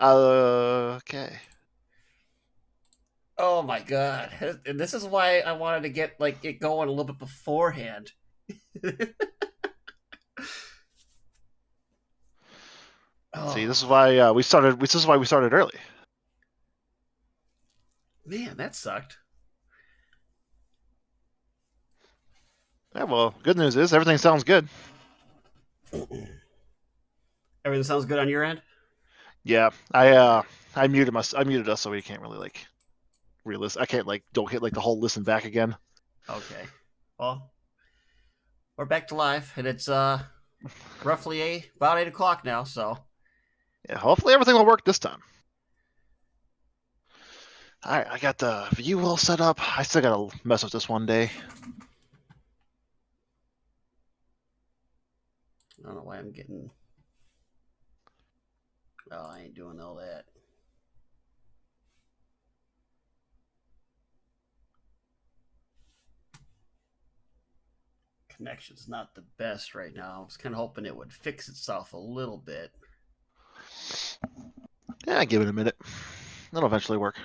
Okay. Oh my god. And this is why I wanted to get like it going a little bit beforehand. See, this is Oh why we started. This is why we started early. man, that sucked. Yeah. Well, good news is everything sounds good. Everything sounds good on your end? Yeah. I muted us. I muted us so we can't really like relist. I can't like don't hit like the whole listen back again. Okay. Well, we're back to live, and it's roughly about 8 o'clock now. So Yeah. Hopefully everything will work this time. All right. I got the view all set up. I still gotta mess with this one day. I don't know why I'm getting. Oh, I ain't doing all that. Connection's not the best right now. I was kind of hoping it would fix itself a little bit. Yeah. Give it a minute. It'll eventually work.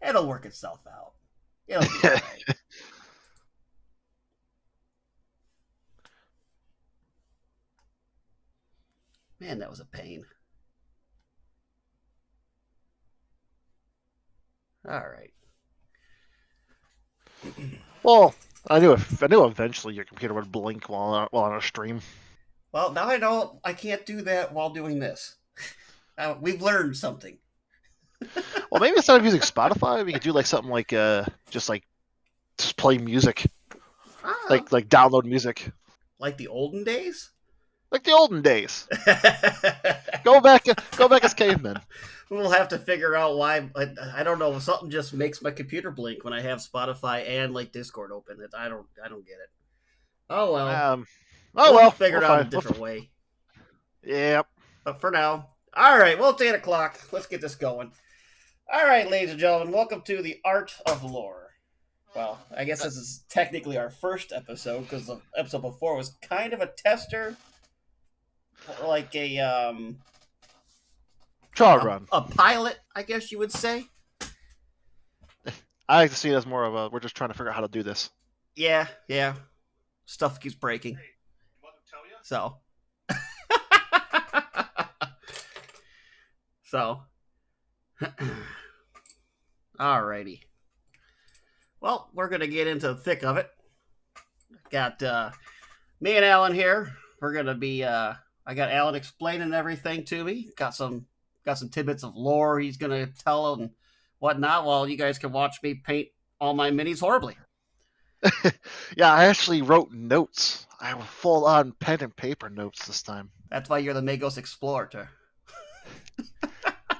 It'll work itself out. It'll be all right. Man, that was a pain. All right. Well, I knew eventually your computer would blink while on a stream. Well, now I know I can't do that while doing this. We've learned something. Well, maybe instead of using Spotify, we could do like something like just play music, Ah, like download music, like the olden days. like the olden days. We'll Go back as cavemen. have to figure out why. I don't know. Something just makes my computer blink when I have Spotify and like Discord open. I don't get it. Oh well. Um, oh We'll well, figure we'll it out a find. different way. Yep. But for now, all right. Well, it's 8 o'clock. Let's get this going. All right, ladies and gentlemen, welcome to the Art of Lore. Well, I guess this is technically our first episode because the episode before was kind of a tester, like Trial run. a pilot, I guess you would say. I like to see it as more of a we're just trying to figure out how to do this. Yeah, yeah. Stuff keeps breaking. So, so, alrighty. Well, we're gonna get into the thick of it. Got me and Alan here. We're gonna be. I got Alan explaining everything to me. Got some tidbits of lore he's gonna tell and whatnot. While you guys can watch me paint all my minis horribly. Yeah, I actually wrote notes. I have full on pen and paper notes this time. That's why you're the Magos Explorer.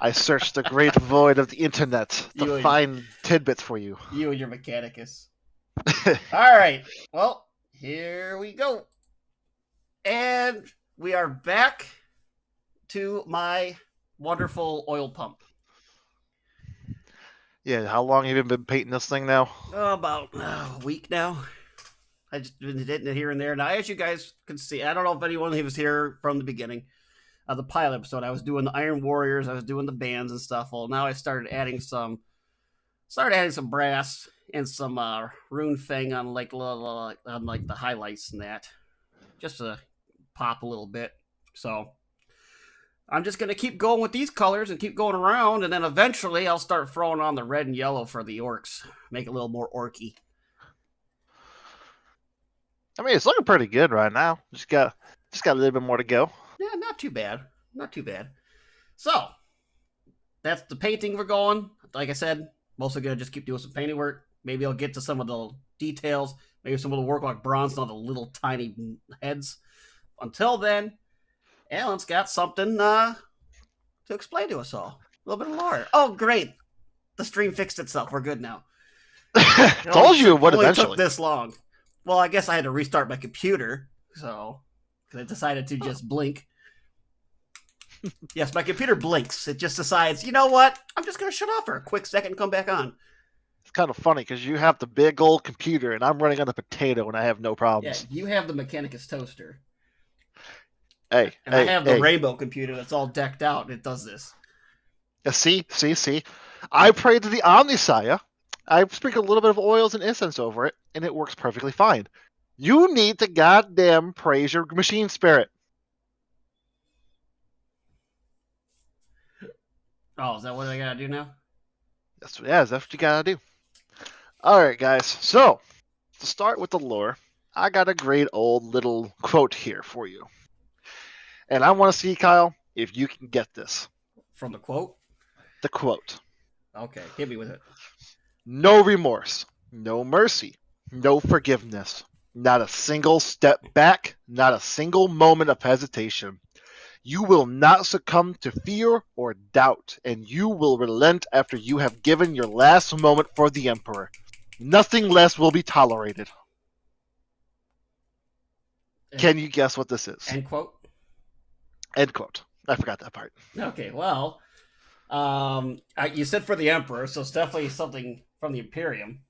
I searched the great void of the internet to You and find tidbits for you. you and your Mechanicus. All right. Well, here we go. And we are back to my wonderful oil pump. Yeah, how long have you been painting this thing now? Oh, about a week now. I just been hitting it here and there. Now, as you guys can see, I don't know if anyone was here from the beginning of the pilot episode. I was doing the Iron Warriors, I was doing the bands and stuff. Well, now I started adding some brass and some rune thing on like the highlights and that, just to pop a little bit. So I'm just gonna keep going with these colors and keep going around, and then eventually I'll start throwing on the red and yellow for the orcs, make it a little more orky. I mean, it's looking pretty good right now. Just got a little bit more to go. Yeah, not too bad, not too bad. So that's the painting we're going. Like I said, mostly gonna just keep doing some painting work. Maybe I'll get to some of the details. Maybe some of the work like bronze on the little tiny heads. Until then, Alan's got something to explain to us all. A little bit of lore. Oh, great! The stream fixed itself. We're good now. Told you it would only eventually. took this long. Well, I guess I had to restart my computer, so because I decided to just blink. Yes, my computer blinks. It just decides, you know what? I'm just going to shut off for a quick second and come back on. It's kind of funny because you have the big old computer and I'm running on a potato and I have no Yeah, problems. you have the Mechanicus toaster. Hey, And I hey, have the hey. rainbow computer that's all decked out and it does this. See. I pray to the Omnisaya. I sprinkle a little bit of oils and incense over it, and it works perfectly fine. You need to goddamn praise your machine spirit. Oh, is that what I gotta do now? That's what you gotta do. Alright, guys. So, to start with the lore, I got a great old little quote here for you. And I want to see, Kyle, if you can get this. From the quote? The quote. Okay, hit me with it. No remorse, no mercy, no forgiveness. Not a single step back, not a single moment of hesitation. You will not succumb to fear or doubt, and you will relent after you have given your last moment for the Emperor. Nothing less will be tolerated. Can you guess what this is? End quote. End quote. I forgot that part. Okay, well, you said for the Emperor, so it's definitely something from the Imperium.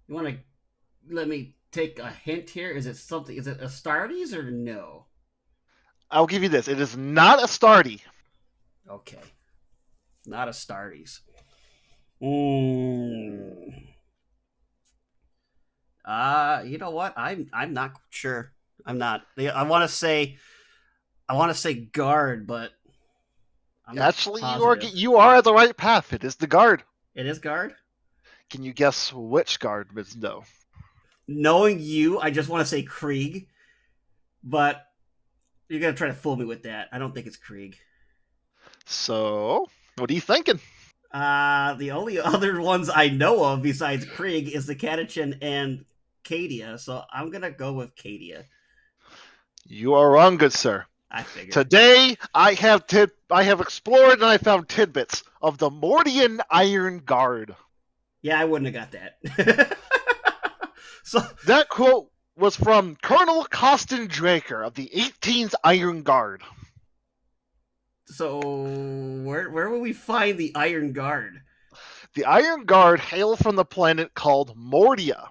You want to let me take a hint here? Is it something? Is it Astartes or no? I'll give you this. It is not Astarte. Okay, not Astartes. Mm. You know what? I'm not sure. I'm not. I want to say guard, but I'm not Actually, positive. you are at the right path. It is the guard. It is guard. Can you guess which guard, Ms. No? Knowing you, I just want to say Krieg, but you're gonna try to fool me with that. I don't think it's Krieg. So, what are you thinking? The only other ones I know of besides Krieg is the Catachin and Cadia, so I'm gonna go with Cadia. You are wrong, good sir. I figured. Today, I have explored and I found tidbits of the Mordian Iron Guard. Yeah, I wouldn't have got that. So That quote was from Colonel Costin Draker of the 18th Iron Guard. So where will we find the Iron Guard? The Iron Guard hail from the planet called Mordia,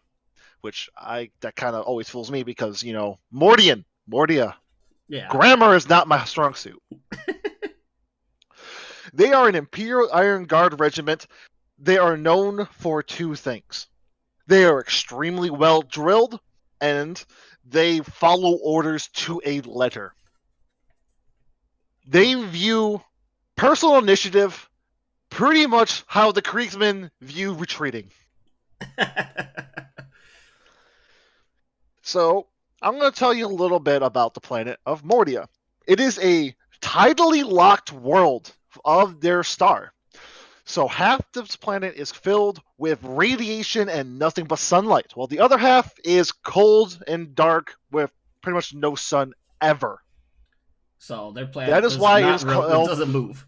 which that kind of always fools me because, Mordian, Mordia. Yeah. Grammar is not my strong suit. They are an Imperial Iron Guard regiment. They are known for two things. They are extremely well drilled, and they follow orders to a letter. They view personal initiative pretty much how the Kriegsmen view retreating. So, I'm going to tell you a little bit about the planet of Mordia. It is a tidally locked world of their star. So half this planet is filled with radiation and nothing but sunlight, while the other half is cold and dark with pretty much no sun ever. So their That planet is does why it not is called. doesn't move.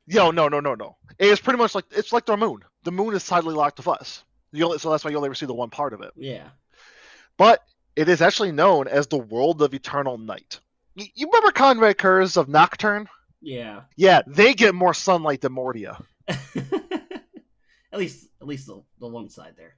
No. It is pretty much like it's like their moon. The moon is tidally locked with us. So that's why you only ever see the one part of it. Yeah. But it is actually known as the world of eternal night. You remember Conrad Kurz of Nocturne? Yeah. Yeah, they get more sunlight than Mordia. at least the one side there.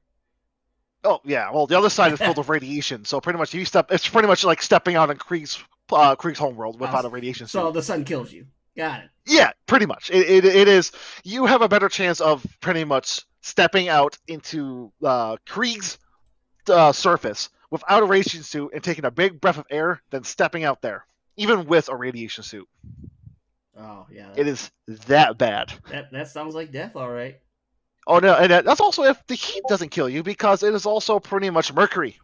Oh yeah, well the other side is filled with radiation, so pretty much it's pretty much like stepping out in Krieg's homeworld without a radiation suit. So the sun kills you. Got it. Yeah, pretty much. It is. You have a better chance of pretty much stepping out into Krieg's surface without a radiation suit and taking a big breath of air than stepping out there, even with a radiation suit. Oh yeah. It is that bad. That sounds like death, all right. Oh no, and that's also if the heat doesn't kill you, because it is also pretty much mercury.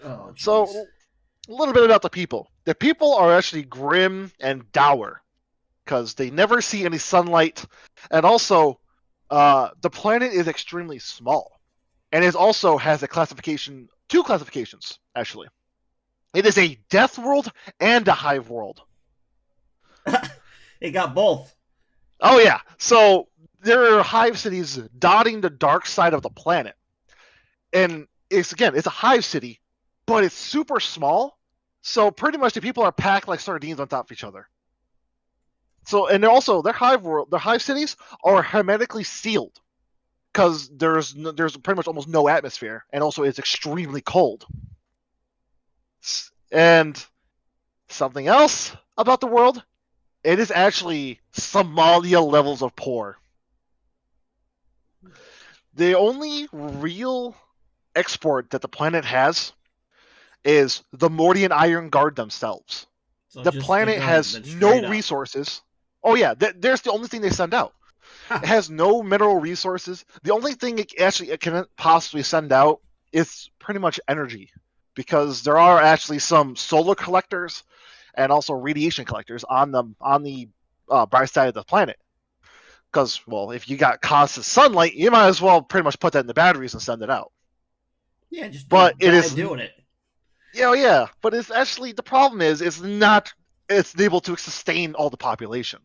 Oh, geez. So, a little bit about the people. The people are actually grim and dour, because they never see any sunlight, and also, the planet is extremely small, and it also has two classifications, actually. It is a death world and a hive world. It got both. Oh yeah, so there are hive cities dotting the dark side of the planet, and it's a hive city, but it's super small. So pretty much the people are packed like sardines on top of each other. So, and also their hive cities are hermetically sealed because there's pretty much almost no atmosphere, and also it's extremely cold. And something else about the world, it is actually Somalia levels of poor. The only real export that the planet has is the Mordian Iron Guard themselves. So The just the planet guard, has then no straight up. resources. Oh yeah, there's the only thing they send out. It has no mineral resources. The only thing it can possibly send out is pretty much energy, because there are actually some solar collectors and also radiation collectors on the bright side of the planet. Because, well, if you got constant sunlight, you might as well pretty much put that in the batteries and send it out. Yeah, just But it die is, doing it. yeah. But it's actually, the problem is it's not, it's able to sustain all the population.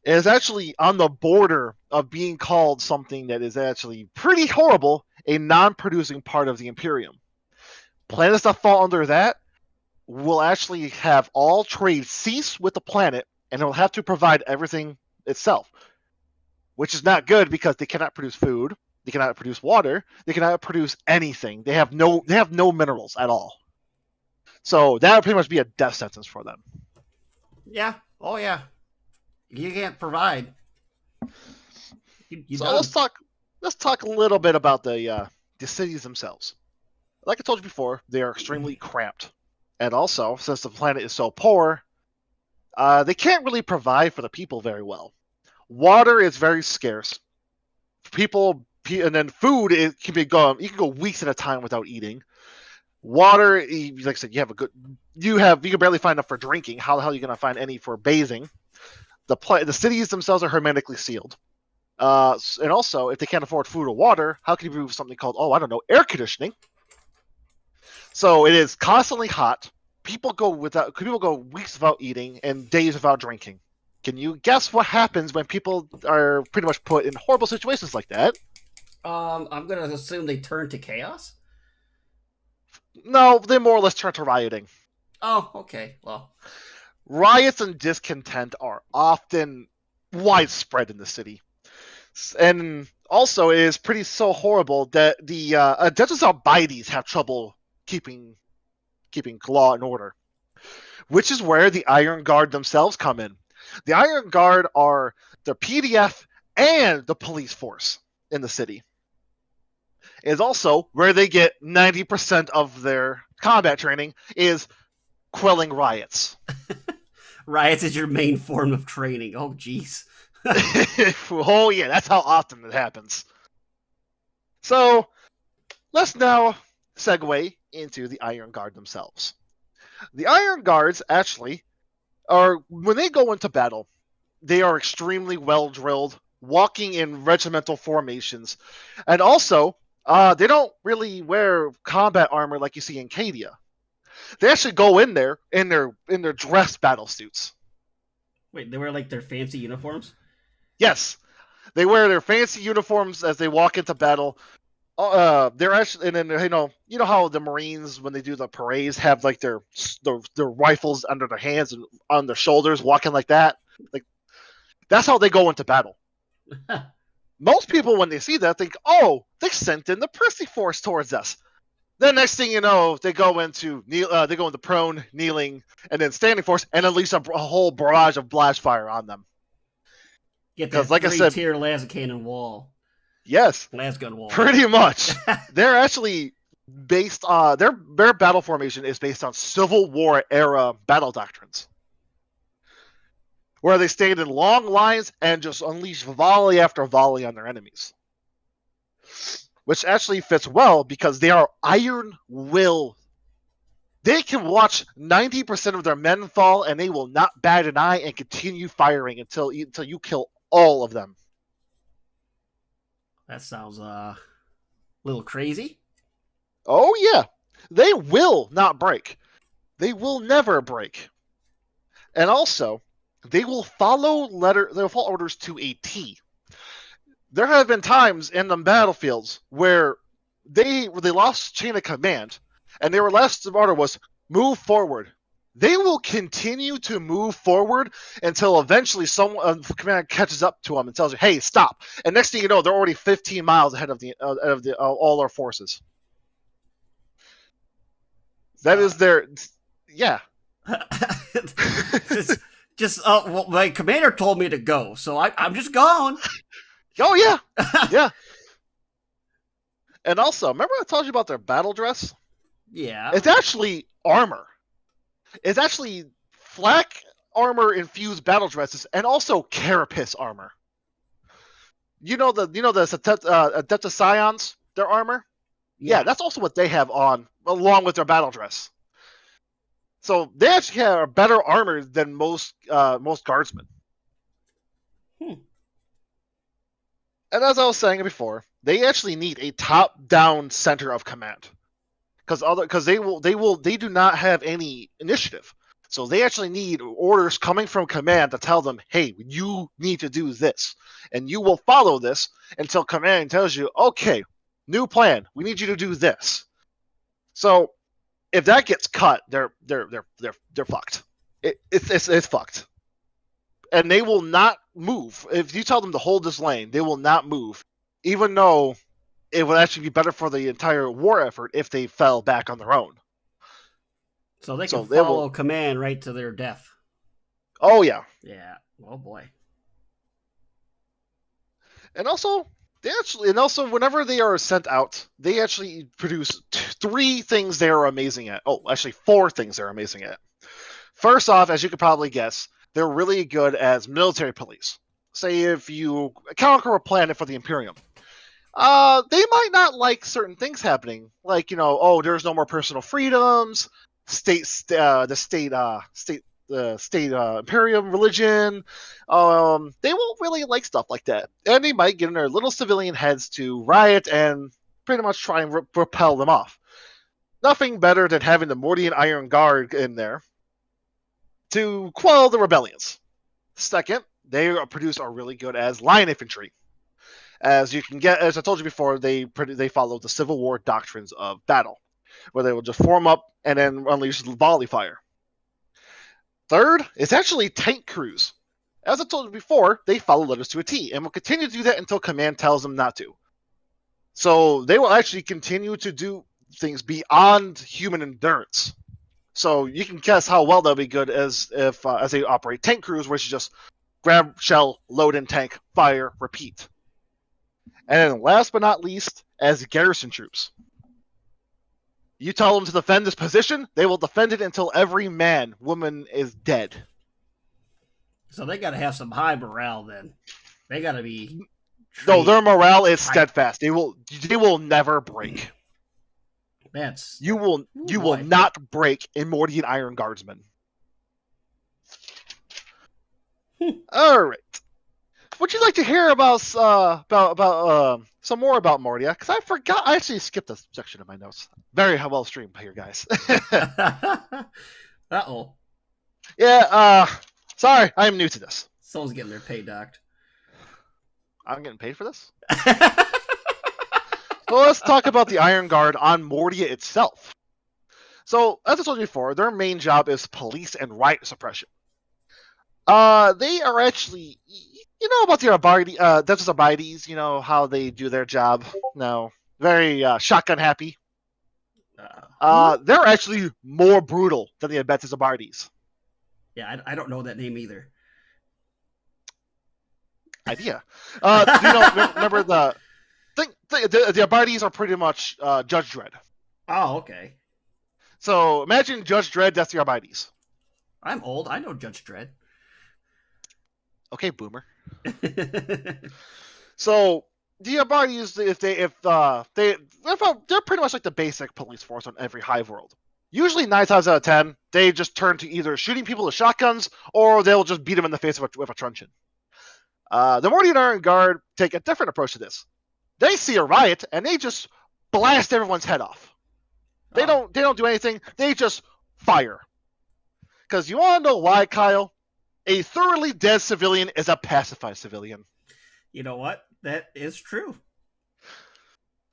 It is actually on the border of being called something that is actually pretty horrible, a non-producing part of the Imperium. Planets that fall under that will actually have all trade cease with the planet, and it'll have to provide everything itself, which is not good because they cannot produce food, they cannot produce water, they cannot produce anything. They have no minerals at all. So that would pretty much be a death sentence for them. Yeah. Oh yeah. You can't provide. You So done. let's talk a little bit about the cities themselves. Like I told you before, they are extremely cramped, and also since the planet is so poor, they can't really provide for the people very well. Water is very scarce. And then food, it can be gone. You can go weeks at a time without eating. Water, like I said, you can barely find enough for drinking. How the hell are you going to find any for bathing? The cities themselves are hermetically sealed. And also, if they can't afford food or water, how can you do something called, oh, I don't know, air conditioning? So it is constantly hot. People go weeks without eating and days without drinking. Can you guess what happens when people are pretty much put in horrible situations like that? I'm gonna assume they turn to chaos. No, they more or less turn to rioting. Oh, okay. Well, Riots and discontent are often widespread in the city. And also, it is pretty so horrible that the Duchess Albides have trouble keeping law and order, which is where the Iron Guard themselves come in. The Iron Guard are the PDF and the police force in the city. It is also where they get 90% of their combat training is quelling riots. riots is your main form of training. Oh, jeez. Oh yeah, that's how often it happens. So let's now segue into the Iron Guard themselves. The Iron Guards actually are, when they go into battle, they are extremely well drilled, walking in regimental formations, and also they don't really wear combat armor like you see in Cadia. They actually go in there in their dress battle suits. Wait, they wear like their fancy uniforms? Yes, they wear their fancy uniforms as they walk into battle. They're actually, and then you know how the Marines, when they do the parades, have like their rifles under their hands and on their shoulders, walking like that. Like that's how they go into battle. Most people, when they see that, think, "Oh, they sent in the Percy Force towards us." Then next thing you know, they go into prone, kneeling, and then standing force, and unleash a whole barrage of blast fire on them. Get Because, that like I said, 3-tier las cannon wall. yes, Las gun wall. pretty much. They're actually based on their battle formation is based on Civil War era battle doctrines, where they stayed in long lines and just unleash volley after volley on their enemies. Which actually fits well because they are iron will. They can watch 90% of their men fall and they will not bat an eye and continue firing until you kill all of them. That sounds a little crazy. Oh yeah. They will not break. They will never break. And also, they'll follow orders to a T. There have been times in the battlefields where they lost chain of command, and their last order was move forward. they will continue to move forward until eventually someone command catches up to them and tells you, "Hey, stop!" And next thing you know, they're already 15 miles ahead of all our forces. That is their, yeah. Well, my commander told me to go, so I'm just going. Oh yeah, yeah. And also, remember I told you about their battle dress? Yeah. It's actually armor. It's actually flak armor infused battle dresses and also carapace armor. You know the Adeptus Scions, their armor? Yeah, that's also what they have on, along with their battle dress. So they actually have better armor than most guardsmen. And as I was saying before, they actually need a top-down center of command, because they do not have any initiative. So they actually need orders coming from command to tell them, "Hey, you need to do this," and you will follow this until command tells you, "Okay, new plan. We need you to do this." So if that gets cut, they're fucked. It's fucked, and they will not move. If you tell them to hold this lane, they will not move, even though it would actually be better for the entire war effort if they fell back on their own. So they can So they follow will. command right to their death. Oh yeah. Yeah. Oh boy. And also whenever they are sent out, they actually produce three things they are amazing at. Oh, actually four things they're amazing at. First off, as you could probably guess, they're really good as military police. Say if you conquer a planet for the Imperium, they might not like certain things happening, like oh, there's no more personal freedoms, the state imperium religion. They won't really like stuff like that, and they might get in their little civilian heads to riot and pretty much try and repel them off. Nothing better than having the Mordian Iron Guard in there to quell the rebellions. Second, they are really good as line infantry. As you can get, as I told you before, they follow the Civil War doctrines of battle, where they will just form up and then unleash volley fire. Third, it's actually tank crews. As I told you before, they follow letters to a T and will continue to do that until command tells them not to. So they will actually continue to do things beyond human endurance. So you can guess how well they'll be good as they operate tank crews, which is just grab shell, load in tank, fire, repeat. And then last but not least, as garrison troops. You tell them to defend this position, they will defend it until every man, woman is dead. So they got to have some high morale then. They got to be. No, their morale is steadfast. They will never break. You will not break a Mordian Iron Guardsman. All right. Would you like to hear about some more about Mordia? Because I forgot. I actually skipped a section of my notes. Very well streamed here, guys. Uh-oh. Yeah. Sorry, I'm new to this. Someone's getting their pay docked. I'm getting paid for this. So let's talk about the Iron Guard on Mordia itself. So, as I told you before, their main job is police and riot suppression. They are actually, about the Defense of Mordia, you know how they do their job. No, very shotgun happy. They're actually more brutal than the Defense of Mordia. Yeah, I don't know that name either. Idea. Remember the Abarties are pretty much Judge Dredd. Oh, okay. So imagine Judge Dredd, that's the Abarties. I'm old. I know Judge Dredd. Okay, boomer. So the Abarties, they're pretty much like the basic police force on every hive world. Usually 9 times out of 10, they just turn to either shooting people with shotguns or they'll just beat them in the face with a truncheon. The Mordian Iron Guard take a different approach to this. They see a riot and they just blast everyone's head off. They don't do anything. They just fire. Because you want to know why, Kyle? A thoroughly dead civilian is a pacified civilian. You know what? That is true.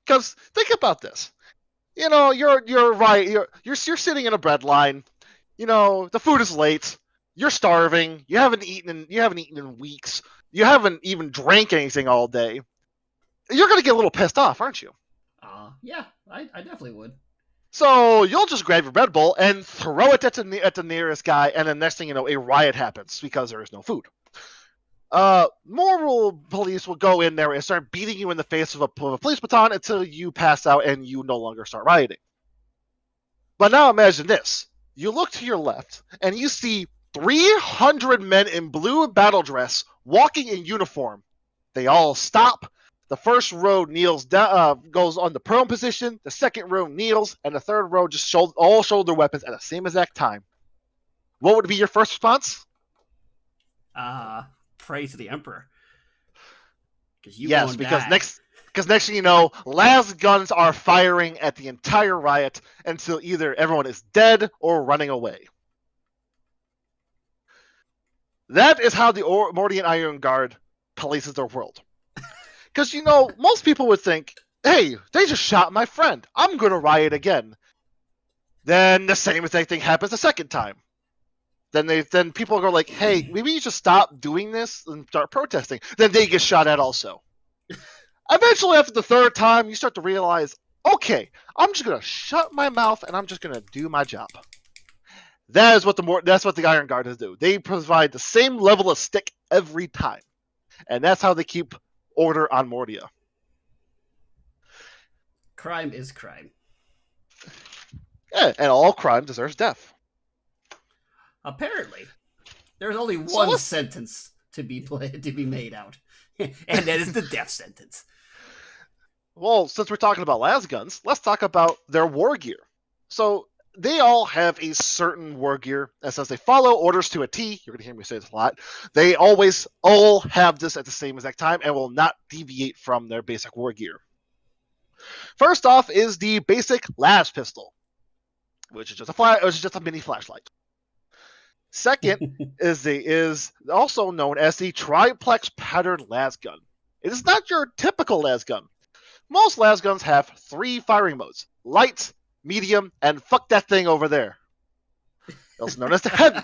Because think about this. You're right. You're sitting in a bread line. the food is late. You're starving. You haven't eaten in weeks. You haven't even drank anything all day. You're gonna get a little pissed off, aren't you? Yeah, I definitely would. So you'll just grab your Red Bull and throw it at the nearest guy, and the next thing you know, a riot happens because there is no food. Moral police will go in there and start beating you in the face with a police baton until you pass out and you no longer start rioting. But now imagine this. You look to your left and you see 300 men in blue battle dress walking in uniform. They all stop. The first row kneels down, goes on the prone position. The second row kneels, and the third row just all shoulder weapons at the same exact time. What would be your first response? Pray to the Emperor. Yes, because next thing you know, las guns are firing at the entire riot until either everyone is dead or running away. That is how the Mordian Iron Guard polices their world. Because, most people would think, hey, they just shot my friend. I'm going to riot again. Then the same exact thing happens a second time. Then people go like, hey, maybe you should stop doing this and start protesting. Then they get shot at also. Eventually, after the third time, you start to realize, okay, I'm just going to shut my mouth and I'm just going to do my job. That's what the Iron Guards do. They provide the same level of stick every time. And that's how they keep order on Mordia. Crime is crime. Yeah, and all crime deserves death. Apparently, there's only one sentence to be made out, and that is the death sentence. Well, since we're talking about las guns, let's talk about their war gear. So they all have a certain war gear that says they follow orders to a T. You're going to hear me say this a lot. They always all have this at the same exact time and will not deviate from their basic war gear. First off is the basic las pistol, which is just a mini flashlight. Second is also known as the triplex pattern las gun. It is not your typical las gun. Most las guns have 3 firing modes: light, medium, and fuck that thing over there. Also known as the heavy.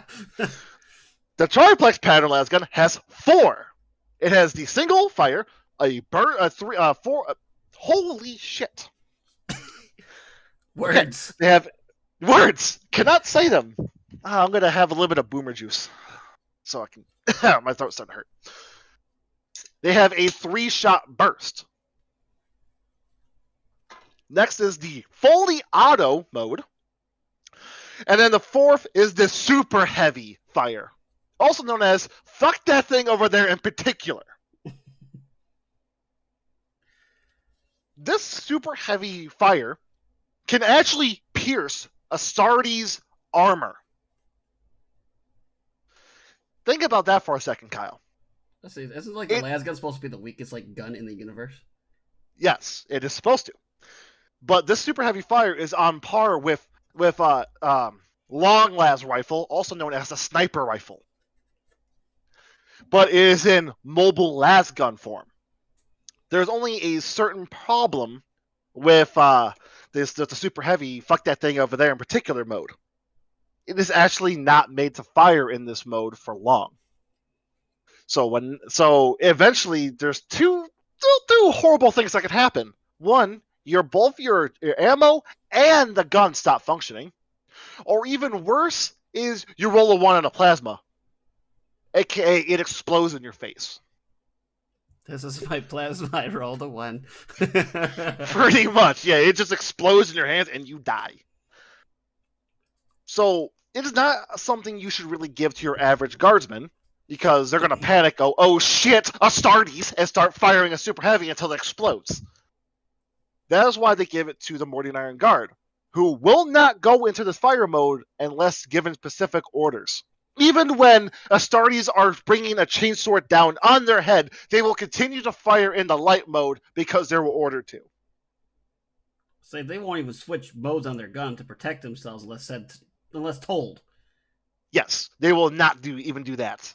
The triplex pattern las gun has 4. It has the single fire, holy shit. Words. Okay, they have words. Cannot say them. I'm gonna have a little bit of boomer juice, so I can. My throat's starting to hurt. They have a 3-shot burst. Next is the fully auto mode. And then the fourth is the super heavy fire, also known as fuck that thing over there in particular. This super heavy fire can actually pierce Astartes' armor. Think about that for a second, Kyle. Let's see. Isn't like the las gun supposed to be the weakest gun in the universe? Yes, it is supposed to. But this super heavy fire is on par with long las rifle, also known as the sniper rifle. But it is in mobile las gun form. There's only a certain problem with the super heavy fuck that thing over there in particular mode. It is actually not made to fire in this mode for long. So eventually there's two horrible things that could happen. One, both your ammo and the gun stop functioning. Or even worse is you roll a 1 on a plasma. AKA it explodes in your face. This is my plasma, I rolled a 1. Pretty much, yeah. It just explodes in your hands and you die. So it is not something you should really give to your average guardsman, because they're going to panic, go, oh shit, Astartes, and start firing a super heavy until it explodes. That is why they give it to the Mordian Iron Guard, who will not go into this fire mode unless given specific orders. Even when Astartes are bringing a chainsword down on their head, they will continue to fire in the light mode because they were ordered to. So they won't even switch modes on their gun to protect themselves unless told. Yes, they will not even do that.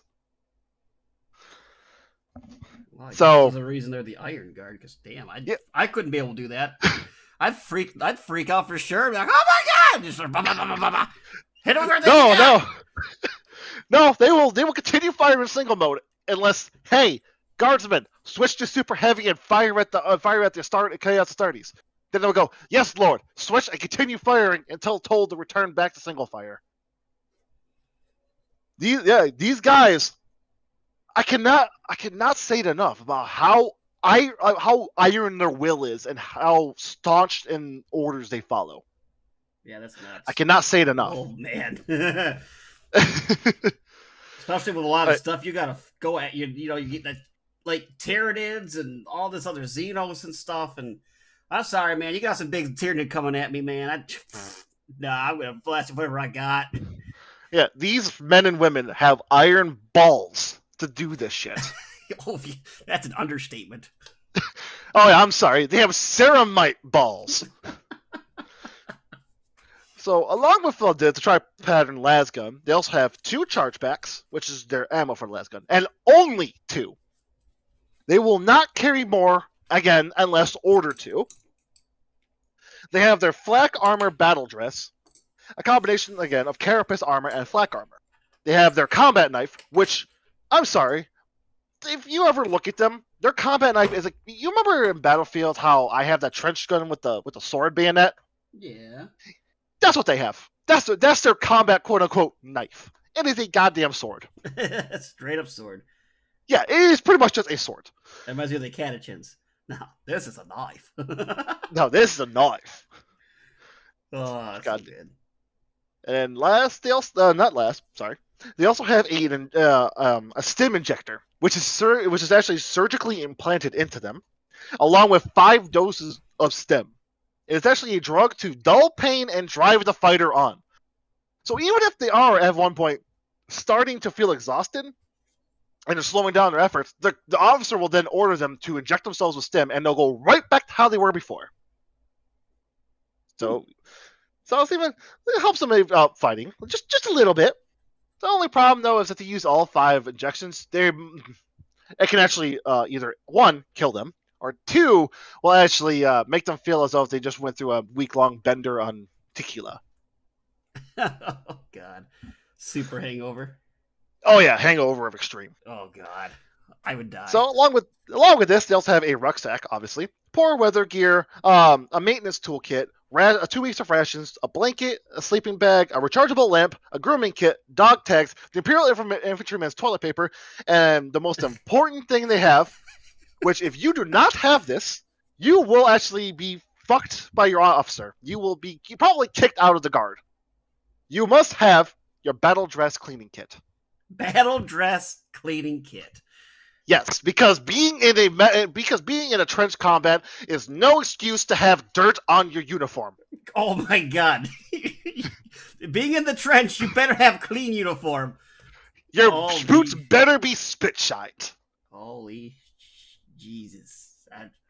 Well, so there's a reason they're the Iron Guard, because damn, I couldn't be able to do that. I'd freak out for sure. Be like, oh my god! Just blah, blah, blah, blah, blah. Hit him with everything No, you got! no. No, they will continue firing in single mode unless, hey, guardsmen, switch to super heavy and fire at the start chaos starties. Then they'll go, yes, Lord, switch and continue firing until told to return back to single fire. These guys, I cannot say it enough about how iron their will is and how staunch in orders they follow. Yeah, that's nuts. I cannot say it enough. Oh man. Especially with a lot of stuff you gotta go at. You get that like Tyranids and all this other Xenos and stuff. And I'm sorry, man, you got some big Tyranid coming at me, man. I'm gonna blast whatever I got. Yeah, these men and women have iron balls to do this shit. Oh, that's an understatement. Oh yeah, I'm sorry. They have ceramite balls. So, along with the tri-pattern lasgun, they also have 2 chargebacks, which is their ammo for the lasgun, and only 2. They will not carry more, again, unless ordered to. They have their flak armor battle dress, a combination, again, of carapace armor and flak armor. They have their combat knife, which, I'm sorry, if you ever look at them, their combat knife is like, you remember in Battlefield how I have that trench gun with the sword bayonet? Yeah. That's what they have. That's their combat quote-unquote knife. It is a goddamn sword. Straight up sword. Yeah, it is pretty much just a sword. That reminds me of the Catechins. No, this is a knife. No, this is a knife. Oh, that's so good. And last, they also they also have a stim injector, which is actually surgically implanted into them, along with 5 doses of stim. It's actually a drug to dull pain and drive the fighter on. So even if they are at one point starting to feel exhausted and they're slowing down their efforts, the officer will then order them to inject themselves with stim, and they'll go right back to how they were before. So it helps them out fighting just a little bit. The only problem though is that they use all 5 injections, it can actually either 1 kill them, or 2 will actually make them feel as though if they just went through a week-long bender on tequila. Oh God, super hangover. Oh yeah, hangover of extreme. Oh God, I would die. So along with this, they also have a rucksack, obviously, poor weather gear, a maintenance toolkit, 2 weeks of rations, a blanket, a sleeping bag, a rechargeable lamp, a grooming kit, dog tags, the Imperial Infantryman's toilet paper, and the most important thing they have, which if you do not have this, you will actually be fucked by your officer. You will be probably kicked out of the guard. You must have your battle dress cleaning kit. Battle dress cleaning kit. Yes, because being in a trench combat is no excuse to have dirt on your uniform. Oh my God. Being in the trench, you better have clean uniform. Your boots better be spit shined. Holy Jesus.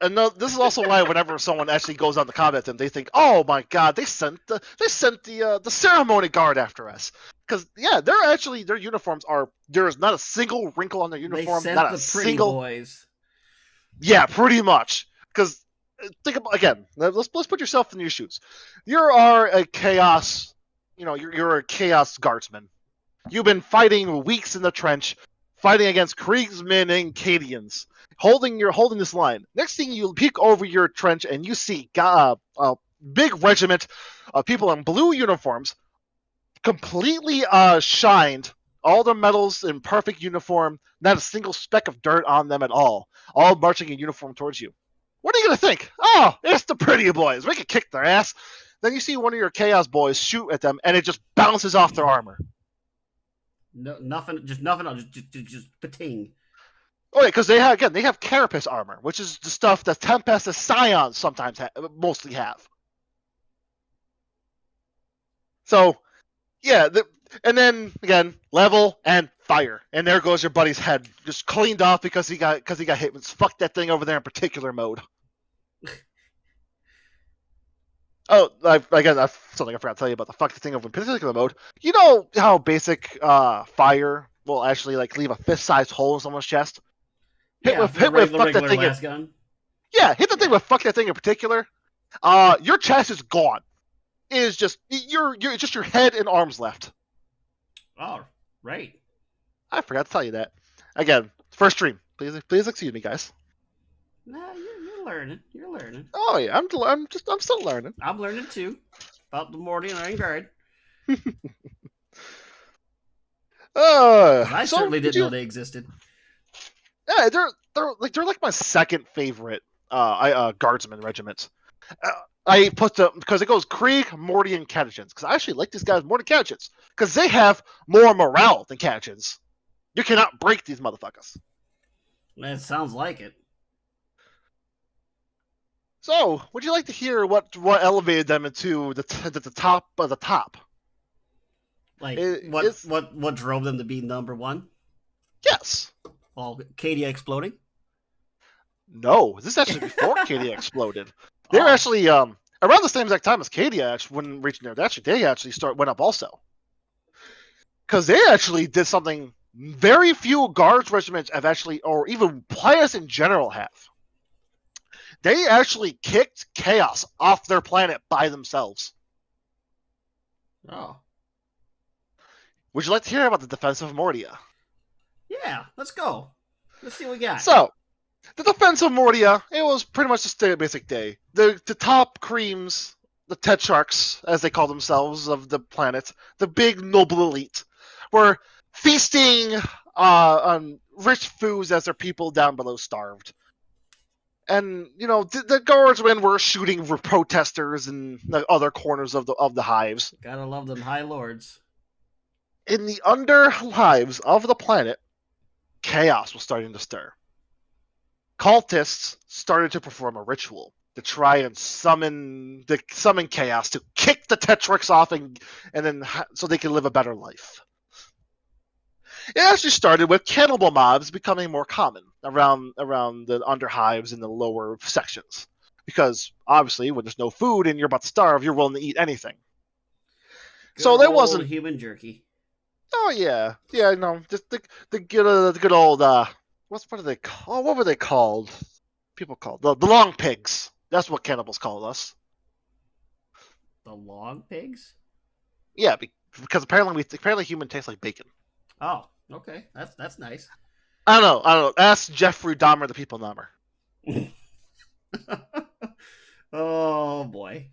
And no, this is also why whenever someone actually goes on the combat team, they think, "Oh my God, they sent the ceremony guard after us." Because their uniforms there is not a single wrinkle on their uniform, they sent not the a pretty single boys. Yeah, pretty much. Because think about again. Let's put yourself in your shoes. You are a chaos. You're a chaos guardsman. You've been fighting weeks in the trench, fighting against Kriegsmen and Cadians, holding this line. Next thing you peek over your trench and you see a big regiment of people in blue uniforms, completely shined, all their medals in perfect uniform, not a single speck of dirt on them at all marching in uniform towards you. What are you going to think? Oh, it's the pretty boys. We can kick their ass. Then you see one of your chaos boys shoot at them, and it just bounces off their armor. No, nothing. Just pating. Oh yeah, because they have carapace armor, which is the stuff that Tempest and Scions sometimes mostly have. So, yeah, and then again, level and fire, and there goes your buddy's head, just cleaned off because he got hit with fuck that thing over there in particular mode. Oh, that's something I forgot to tell you about the fuck the thing over in particular mode. You know how basic fire will actually leave a fist-sized hole in someone's chest? Hit with fuck that thing. Gun. Yeah, hit the thing with fuck that thing in particular. Your chest is gone. is just you're just your head and arms left. Oh, right. I forgot to tell you that. Again, first stream. Please excuse me, guys. Nah, you're learning. You're learning. Oh yeah, I'm still learning. I'm learning too about the Mordian Iron Guard. I So certainly didn't know they existed. yeah, they're like my second favorite guardsman regiment. I put them because it goes Krieg, Mordian, Catechins. Because I actually like these guys more than Catechins because they have more morale than Catechins. You cannot break these motherfuckers. That sounds like it. So, would you like to hear what elevated them into the top of the top? Like what drove them to be number one? Yes. Well, Cadia exploding. No, this is actually before Cadia exploded. They were actually around the same exact time as Cadia when reaching there. They actually went up also because they actually did something very few guards regiments have actually, or even planets in general have. They actually kicked chaos off their planet by themselves. Oh. Would you like to hear about the Defense of Mordia? Yeah, let's go. Let's see what we got. So, the Defense of Mordia, it was pretty much just a basic day. The top creams, the Tetrarchs, as they call themselves, of the planet, the big noble elite, were feasting on rich foods as their people down below starved. And, the guardsmen were shooting protesters in the other corners of the hives. Gotta love them High Lords. In the under hives of the planet, chaos was starting to stir. Cultists started to perform a ritual to try and summon chaos to kick the Tetrarchs off and then so they could live a better life. It actually started with cannibal mobs becoming more common around the underhives and the lower sections. Because obviously when there's no food and you're about to starve, you're willing to eat anything. So there wasn't human jerky. Oh yeah. Just the good old what are they called? What were they called? People called the long pigs. That's what cannibals call us. The long pigs? Yeah, because apparently human tastes like bacon. Oh, okay. That's nice. I don't know. Ask Jeffrey Dahmer, the people nommer. Oh boy.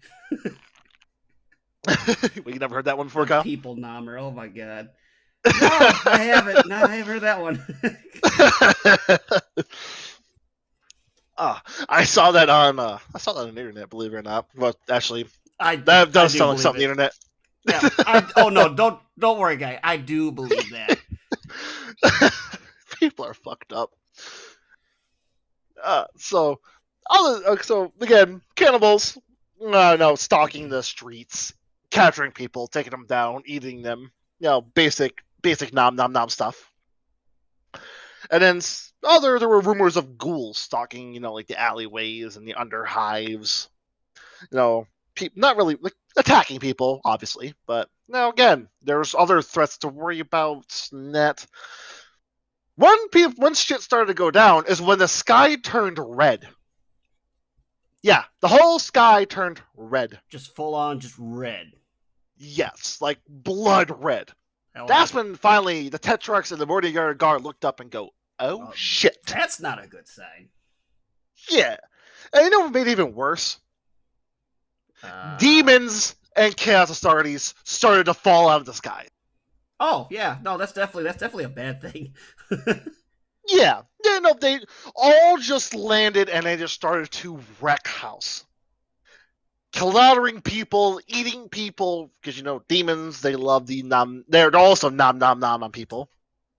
You never heard that one before, Kyle? People nommer. Oh my god. No, I haven't. No, I haven't heard that one. I saw that on the internet. Believe it or not, well, actually, that does sound like something on the internet. Yeah. No, don't worry, guy. I do believe that. People are fucked up. So again, cannibals, stalking the streets, capturing people, taking them down, eating them. Basic nom nom nom stuff. And then there were rumors of ghouls stalking, like the alleyways and the underhives. Not really like attacking people, obviously, but now again, there's other threats to worry about. Net. When shit started to go down is when the sky turned red. Yeah, the whole sky turned red. Just full on, just red. Yes, like blood red. That's when finally the Tetrarchs and the Mordia guard looked up and go, oh shit. That's not a good sign. Yeah. And you know what made it even worse? Demons and Chaos Astartes started to fall out of the sky. Oh, yeah. No, that's definitely a bad thing. Yeah. They all just landed and they just started to wreck house. Slaughtering people, eating people, because demons, they love they're also nom nom nom on people.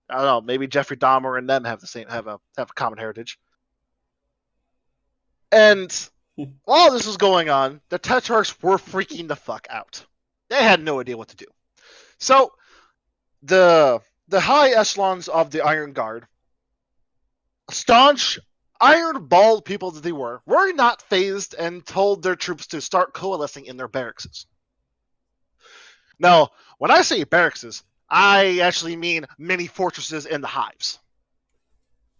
I don't know, maybe Jeffrey Dahmer and them have a common heritage. And while this was going on, the Tetrarchs were freaking the fuck out. They had no idea what to do. So the high echelons of the Iron Guard, staunch iron balled people that they were not phased and told their troops to start coalescing in their barracks. Now, when I say barracks, I actually mean mini fortresses in the hives.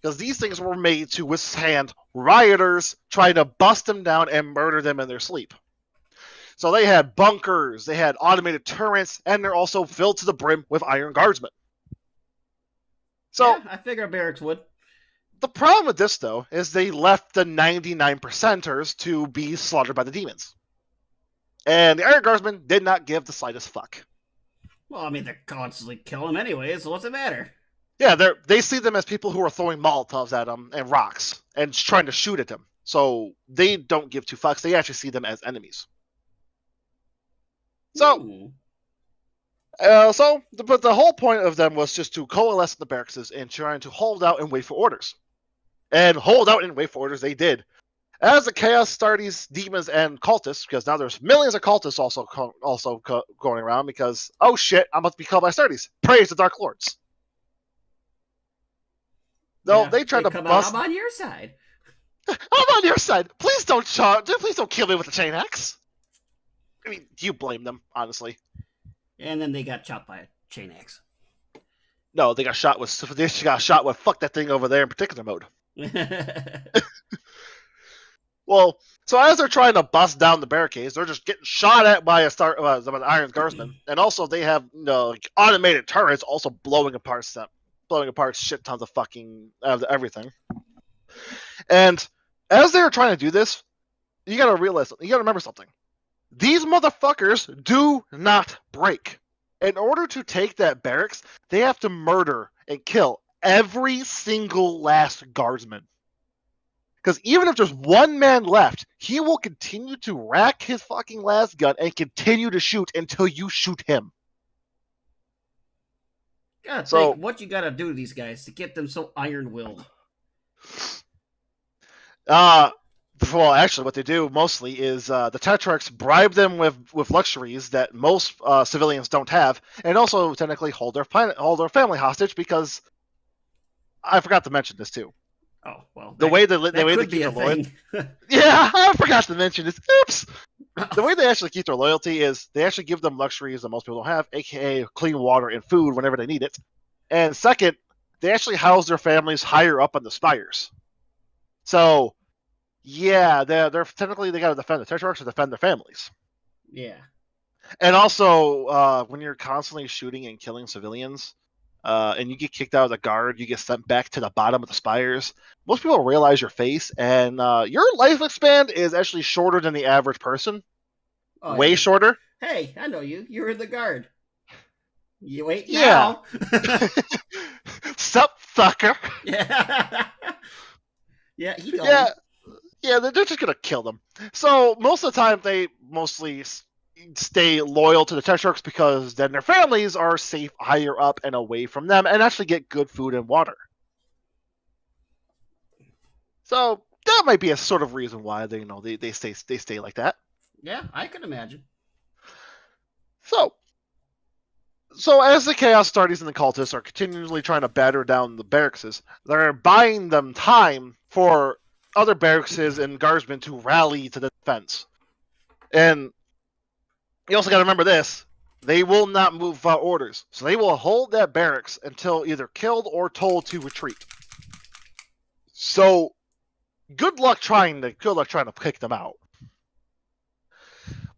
Because these things were made to withstand rioters trying to bust them down and murder them in their sleep. So they had bunkers, they had automated turrets, and they're also filled to the brim with iron guardsmen. So Yeah, I figure barracks would. the problem with this, though, is they left the 99%ers to be slaughtered by the demons. And the Iron Guardsmen did not give the slightest fuck. Well, I mean, they're constantly killing them anyway, so what's it matter? Yeah, they see them as people who are throwing Molotovs at them and rocks and trying to shoot at them. So they don't give two fucks. They actually see them as enemies. So, but the whole point of them was just to coalesce in the barracks and trying to hold out and wait for orders. And hold out and wait for orders they did. As the Chaos Astartes, demons, and cultists, because now there's millions of cultists also going around because, oh shit, I'm about to be killed by Astartes. Praise the Dark Lords. Though they tried to come bust. out, I'm on your side. I'm on your side. Please don't kill me with a chain axe. I mean, do you blame them, honestly? And then they got chopped by a chain axe. No, they got shot with fuck that thing over there in particular mode. Well, so as they're trying to bust down the barricades, they're just getting shot at by the Iron Guardsmen, and also they have automated turrets also blowing apart shit tons of fucking everything. And as they're trying to do this, you gotta remember something. These motherfuckers do not break. In order to take that barracks, they have to murder and kill every single last guardsman. Because even if there's one man left, he will continue to rack his fucking last gun and continue to shoot until you shoot him. Gotta think what you gotta do to these guys to get them so iron-willed. Well, actually, what they do mostly is the Tetrarchs bribe them with luxuries that most civilians don't have, and also technically hold their family hostage because I forgot to mention this too. Oh well, the way they keep their loyalty. Yeah, I forgot to mention this. Oops. The way they actually keep their loyalty is they actually give them luxuries that most people don't have, aka clean water and food whenever they need it. And second, they actually house their families higher up on the spires. So, yeah, they're technically they got to defend the Tetrarchs to defend their families. Yeah. And also, when you're constantly shooting and killing civilians, and you get kicked out of the guard, you get sent back to the bottom of the spires. Most people realize your face, and your lifespan is actually shorter than the average person. Oh, way shorter. Hey, I know you. You're in the guard. You wait now. Sup, fucker. Yeah. Yeah, he don't. Yeah, they're just gonna kill them. So most of the time, they mostly stay loyal to the Tetrarchs because then their families are safe higher up and away from them and actually get good food and water. So that might be a sort of reason why they stay like that. Yeah, I can imagine. So as the Chaos Astartes and the Cultists are continually trying to batter down the barracks, they're buying them time for other barracks and guardsmen to rally to the defense. And you also got to remember this. They will not move without orders. So they will hold that barracks until either killed or told to retreat. So good luck trying to kick them out.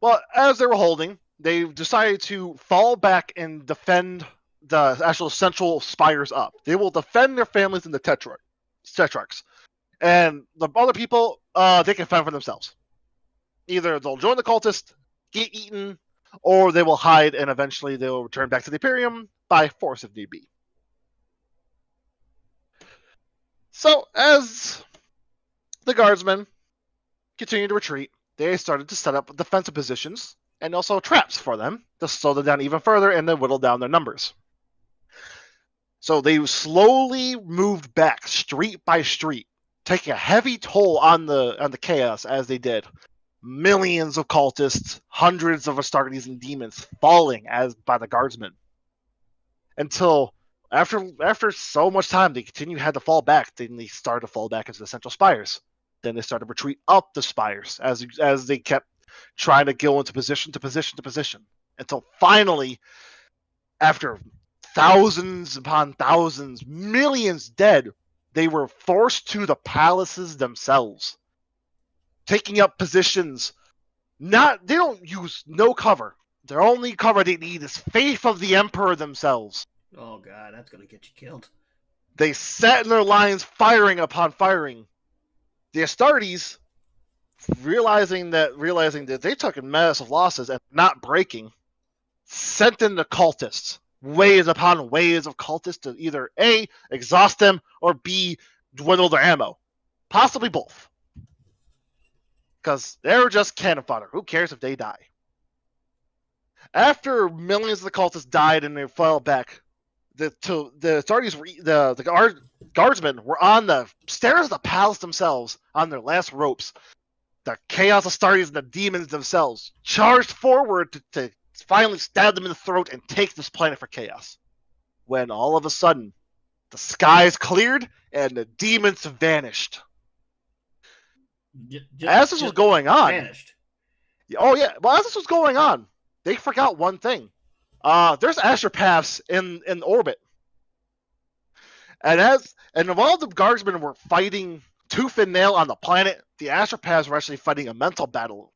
Well, as they were holding, they decided to fall back and defend the actual central spires up. They will defend their families in the Tetrarchs. And the other people, they can fend for themselves. Either they'll join the cultists, get eaten, or they will hide and eventually they will return back to the Imperium by force if need be. So, as the guardsmen continued to retreat, they started to set up defensive positions and also traps for them to slow them down even further and then whittle down their numbers. So they slowly moved back street by street, taking a heavy toll on the chaos as they did. Millions of cultists, hundreds of Astartes and demons falling as by the guardsmen. Until after so much time, they had to fall back. Then they started to fall back into the central spires. Then they started to retreat up the spires as they kept trying to go into position to position to position. Until finally, after thousands upon thousands, millions dead, they were forced to the palaces themselves, taking up positions They don't use no cover. Their only cover they need is faith of the Emperor themselves. Oh god, that's gonna get you killed. They sat in their lines, firing upon firing. The Astartes, realizing that they took massive losses and not breaking, sent in the cultists, waves upon waves of cultists to either A, exhaust them, or B, dwindle their ammo. Possibly both. Because they're just cannon fodder. Who cares if they die? After millions of the cultists died and they fell back, the Astartes, the guardsmen were on the stairs of the palace themselves, on their last ropes. The Chaos Astartes and the demons themselves charged forward to finally stab them in the throat and take this planet for chaos. When all of a sudden, the skies cleared and the demons vanished. As this was going on, vanished. Oh yeah, well, as this was going on, they forgot one thing. There's astropaths in orbit, and while the guardsmen were fighting tooth and nail on the planet, the astropaths were actually fighting a mental battle.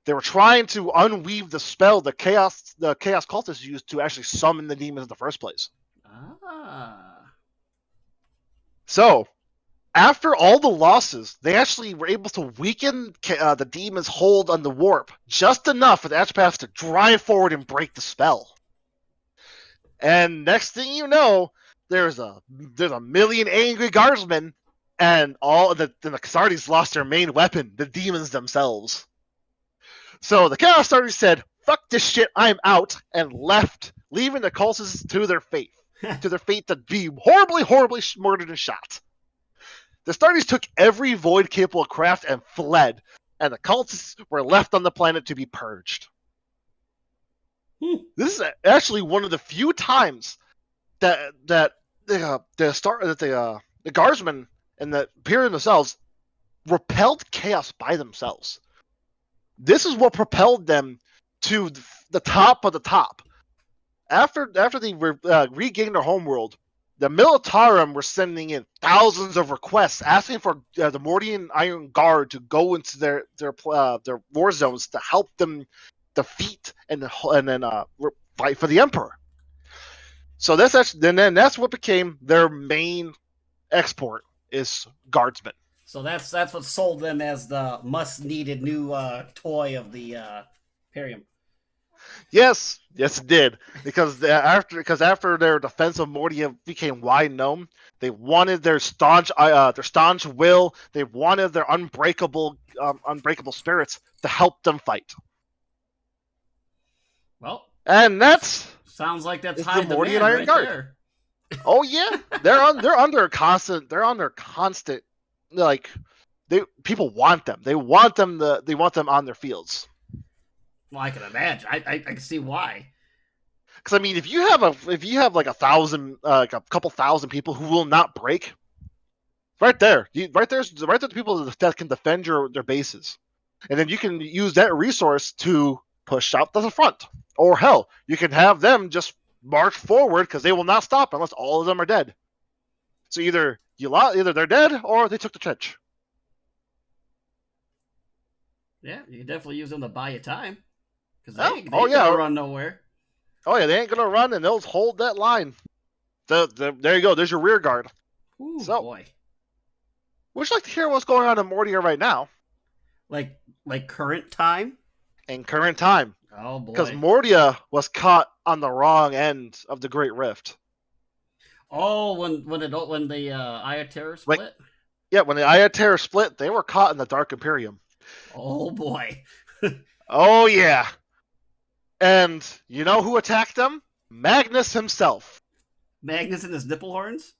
They were trying to unweave the spell the chaos cultists used to actually summon the demons in the first place. So, after all the losses, they actually were able to weaken the demon's hold on the warp just enough for the astropaths to drive forward and break the spell. And next thing you know, there's a million angry guardsmen, and all the Astartes lost their main weapon, the demons themselves. So the Chaos Astartes said, "Fuck this shit, I'm out," and left, leaving the cultists to their fate, to be horribly, horribly murdered and shot. The Astartes took every void capable craft and fled, and the cultists were left on the planet to be purged. This is actually one of the few times that the guardsmen and the Imperium themselves repelled chaos by themselves. This is what propelled them to the top of the top. After they regained their homeworld, the Militarum were sending in thousands of requests asking for the Mordian Iron Guard to go into their war zones to help them defeat and then fight for the Emperor. So that's what became their main export is guardsmen. So that's what sold them as the must-needed new toy of the Imperium. Yes, it did. Because after their Defense of Mordia became wide known, they wanted their staunch will. They wanted their unbreakable spirits to help them fight. Well, and that's sounds like that's high the Mordian Iron right Guard. There. Oh yeah, they're under constant. Like people want them. They want them on their fields. Well, I can imagine. I can see why. Because I mean, if you have like 1,000, like a couple thousand people who will not break, right there's the people that can defend their bases, and then you can use that resource to push out to the front. Or hell, you can have them just march forward because they will not stop unless all of them are dead. So either they're dead or they took the trench. Yeah, you can definitely use them to buy you time. Because they ain't gonna run nowhere. Oh yeah, they ain't gonna run, and they'll hold that line. There you go. There's your rear guard. Ooh, so, boy. Would you like to hear what's going on in Mordia right now? Like current time? In current time. Oh boy. Because Mordia was caught on the wrong end of the Great Rift. Oh, when the Eye of Terror split? When the Eye of Terror split, they were caught in the Dark Imperium. Oh boy. Oh yeah. And you know who attacked them? Magnus himself. Magnus and his nipple horns?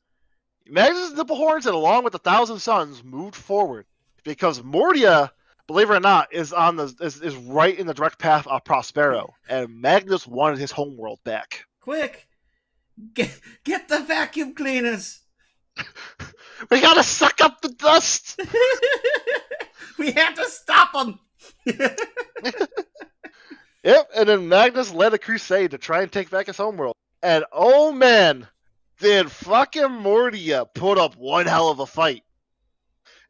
Magnus' nipple horns, and along with 1,000 Suns, moved forward. Because Mordia, believe it or not, is right in the direct path of Prospero. And Magnus wanted his homeworld back. Quick! Get the vacuum cleaners! We gotta suck up the dust! We have to stop them! Yep, and then Magnus led a crusade to try and take back his homeworld. And oh man, did fucking Mordia put up one hell of a fight.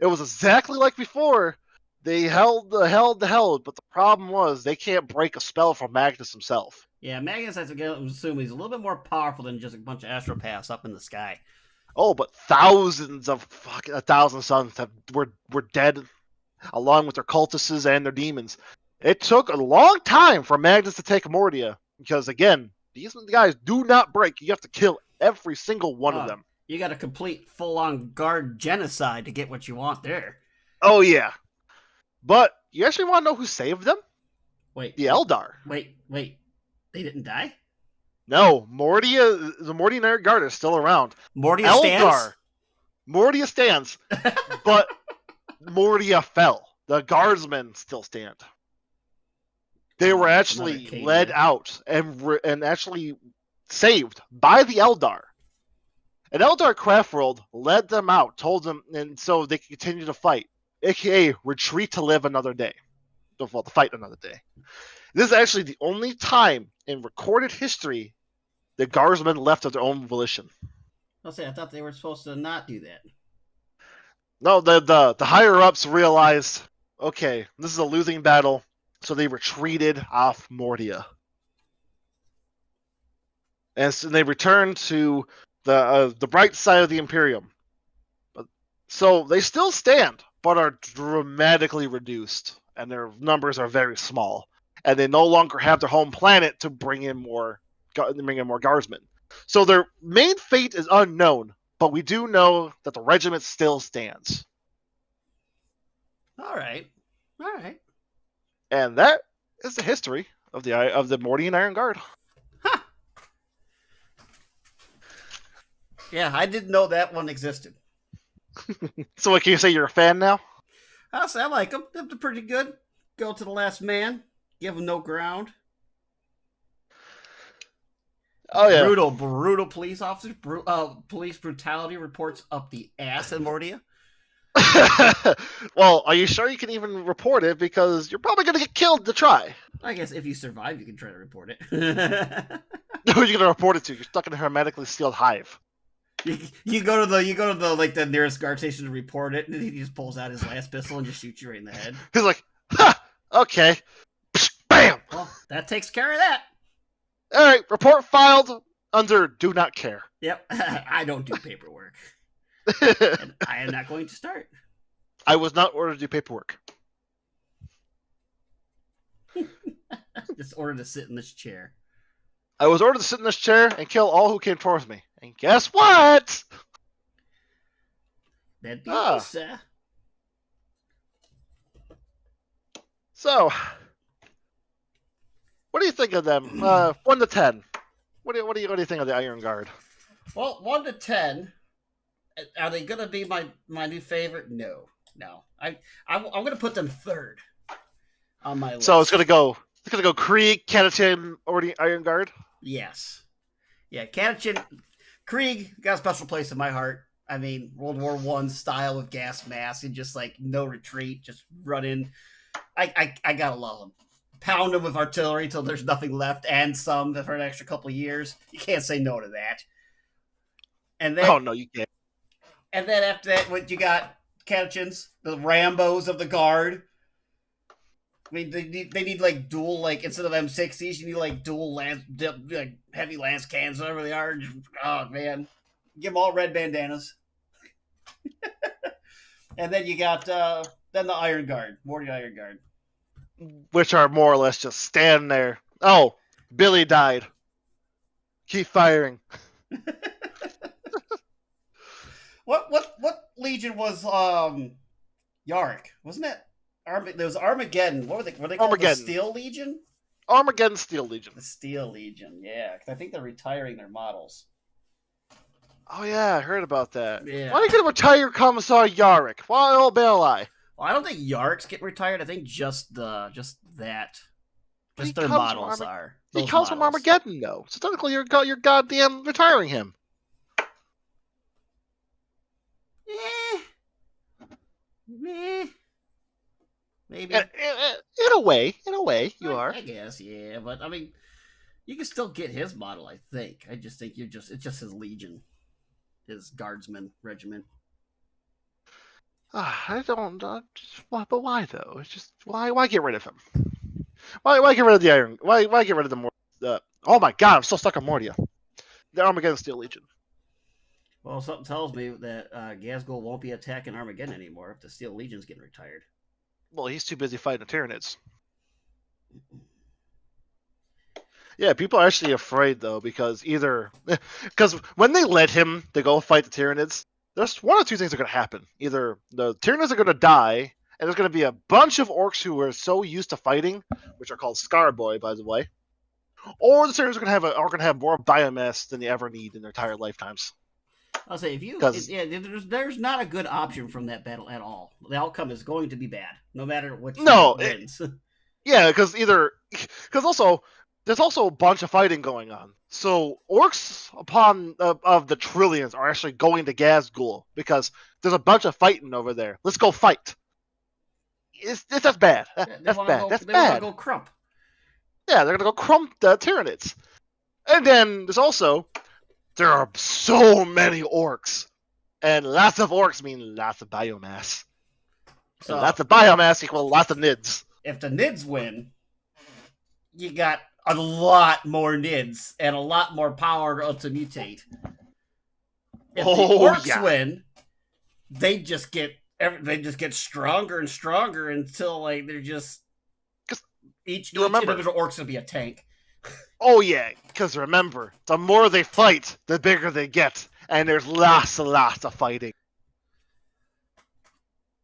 It was exactly like before, They held, but the problem was they can't break a spell from Magnus himself. Yeah, Magnus, I assume he's a little bit more powerful than just a bunch of astropaths up in the sky. Oh, but thousands of fucking 1,000 suns were dead, along with their cultists and their demons. It took a long time for Magnus to take Mordia because, again, these guys do not break. You have to kill every single one of them. You got a complete full-on guard genocide to get what you want there. Oh yeah, but you actually want to know who saved them? Wait, The Eldar. Wait, they didn't die? No, Mordia, the Mordian Iron Guard is still around. Mordia stands? Mordia stands, but Mordia fell. The guardsmen still stand. They were actually led out and actually saved by the Eldar. An Eldar craft world led them out, told them, and so they could continue to fight, aka retreat to live another day. Well, to fight another day. This is actually the only time in recorded history the guardsmen left of their own volition. I'll say, I thought they were supposed to not do that. No, the higher ups realized, okay, this is a losing battle, so they retreated off Mordia, and so they returned to the bright side of the Imperium. So they still stand, but are dramatically reduced, and their numbers are very small, and they no longer have their home planet to bring in more guardsmen. So their main fate is unknown, but we do know that the regiment still stands. All right. And that is the history of the Mordian Iron Guard. Huh. Yeah, I didn't know that one existed. So what, can you say you're a fan now? I'll say I like them. They're pretty good. Go to the last man. Give them no ground. Oh yeah. Brutal police officers. Police brutality reports up the ass in Mordia. Well, are you sure you can even report it? Because you're probably going to get killed to try. I guess if you survive, you can try to report it. Who are you going to report it to? You're stuck in a hermetically sealed hive. You go to the nearest guard station to report it, and he just pulls out his last pistol and just shoots you right in the head. He's like, ha, okay. Bam! Well, that takes care of that. Alright, report filed under do not care. Yep, I don't do paperwork. And I am not going to start. I was not ordered to do paperwork. Just ordered to sit in this chair. I was ordered to sit in this chair and kill all who came towards me. And guess what? That'd be nice. So, what do you think of them? 1 to 10. What do you think of the Iron Guard? Well, 1 to 10. Are they gonna be my new favorite? No. I'm gonna put them third on my list. So it's gonna go Krieg, Catachin, or the Iron Guard. Yes. Yeah, Catachin, Krieg got a special place in my heart. I mean, World War I style of gas mask and just like no retreat, just run in. I gotta love him. Pound him with artillery till there's nothing left, and some for an extra couple of years. You can't say no to that. And then, oh no, you can't. And then after that, what you got? Catachins, the Rambos of the guard. I mean, they need like dual, like instead of M60s, you need like dual lance, like heavy lance cannons, whatever they are. Oh man, give them all red bandanas. And then you got then the Iron Guard, Mordian Iron Guard, which are more or less just stand there. Oh, Billy died. Keep firing. What legion was Yarick? Wasn't it? There was Armageddon. What were they? Were they called the Steel Legion? Armageddon Steel Legion. The Steel Legion, yeah. Because I think they're retiring their models. Oh yeah, I heard about that. Yeah. Why are you gonna retire Commissar Yarick? Why old Bailey? Well, I don't think Yarick's getting retired. I think just that. Just their models are. He comes from Armageddon, though. So technically, you're goddamn retiring him. Maybe. In a way, you are. I guess, yeah. But I mean, you can still get his model. I think. I just think it's just his legion, his guardsman regiment. I don't. But why though? It's just why get rid of him? Why get rid of the Iron? Why get rid of the more? Oh my God, I'm still stuck on Mordia. The Armageddon Steel Legion. Well, something tells me that Gazgul won't be attacking Armageddon anymore if the Steel Legion's getting retired. Well, he's too busy fighting the Tyranids. Yeah, people are actually afraid though because because when they let him to go fight the Tyranids, there's one or two things that are going to happen. Either the Tyranids are going to die, and there's going to be a bunch of orcs who are so used to fighting, which are called Scarboy, by the way, or the Tyranids are going to have more biomass than they ever need in their entire lifetimes. I'll say if you, Because yeah, there's not a good option from that battle at all. The outcome is going to be bad, no matter which side no, wins. yeah, because also there's also a bunch of fighting going on. So orcs upon of the trillions are actually going to Gazgul because there's a bunch of fighting over there. Let's go fight. That's bad. They That's want to bad. go. That's They want to bad. go crump. Yeah, they're gonna go crump the Tyranids. And then there are so many orcs, and lots of orcs mean lots of biomass, and So lots of biomass equal lots of nids. if the Nids win, you got a lot more Nids and a lot more power to mutate. If the Oh Orcs yeah, win, they just get stronger and stronger until like they're just because each you remember. individual orc's gonna be a tank. Oh yeah, because remember, the more they fight, the bigger they get, and there's lots and lots of fighting.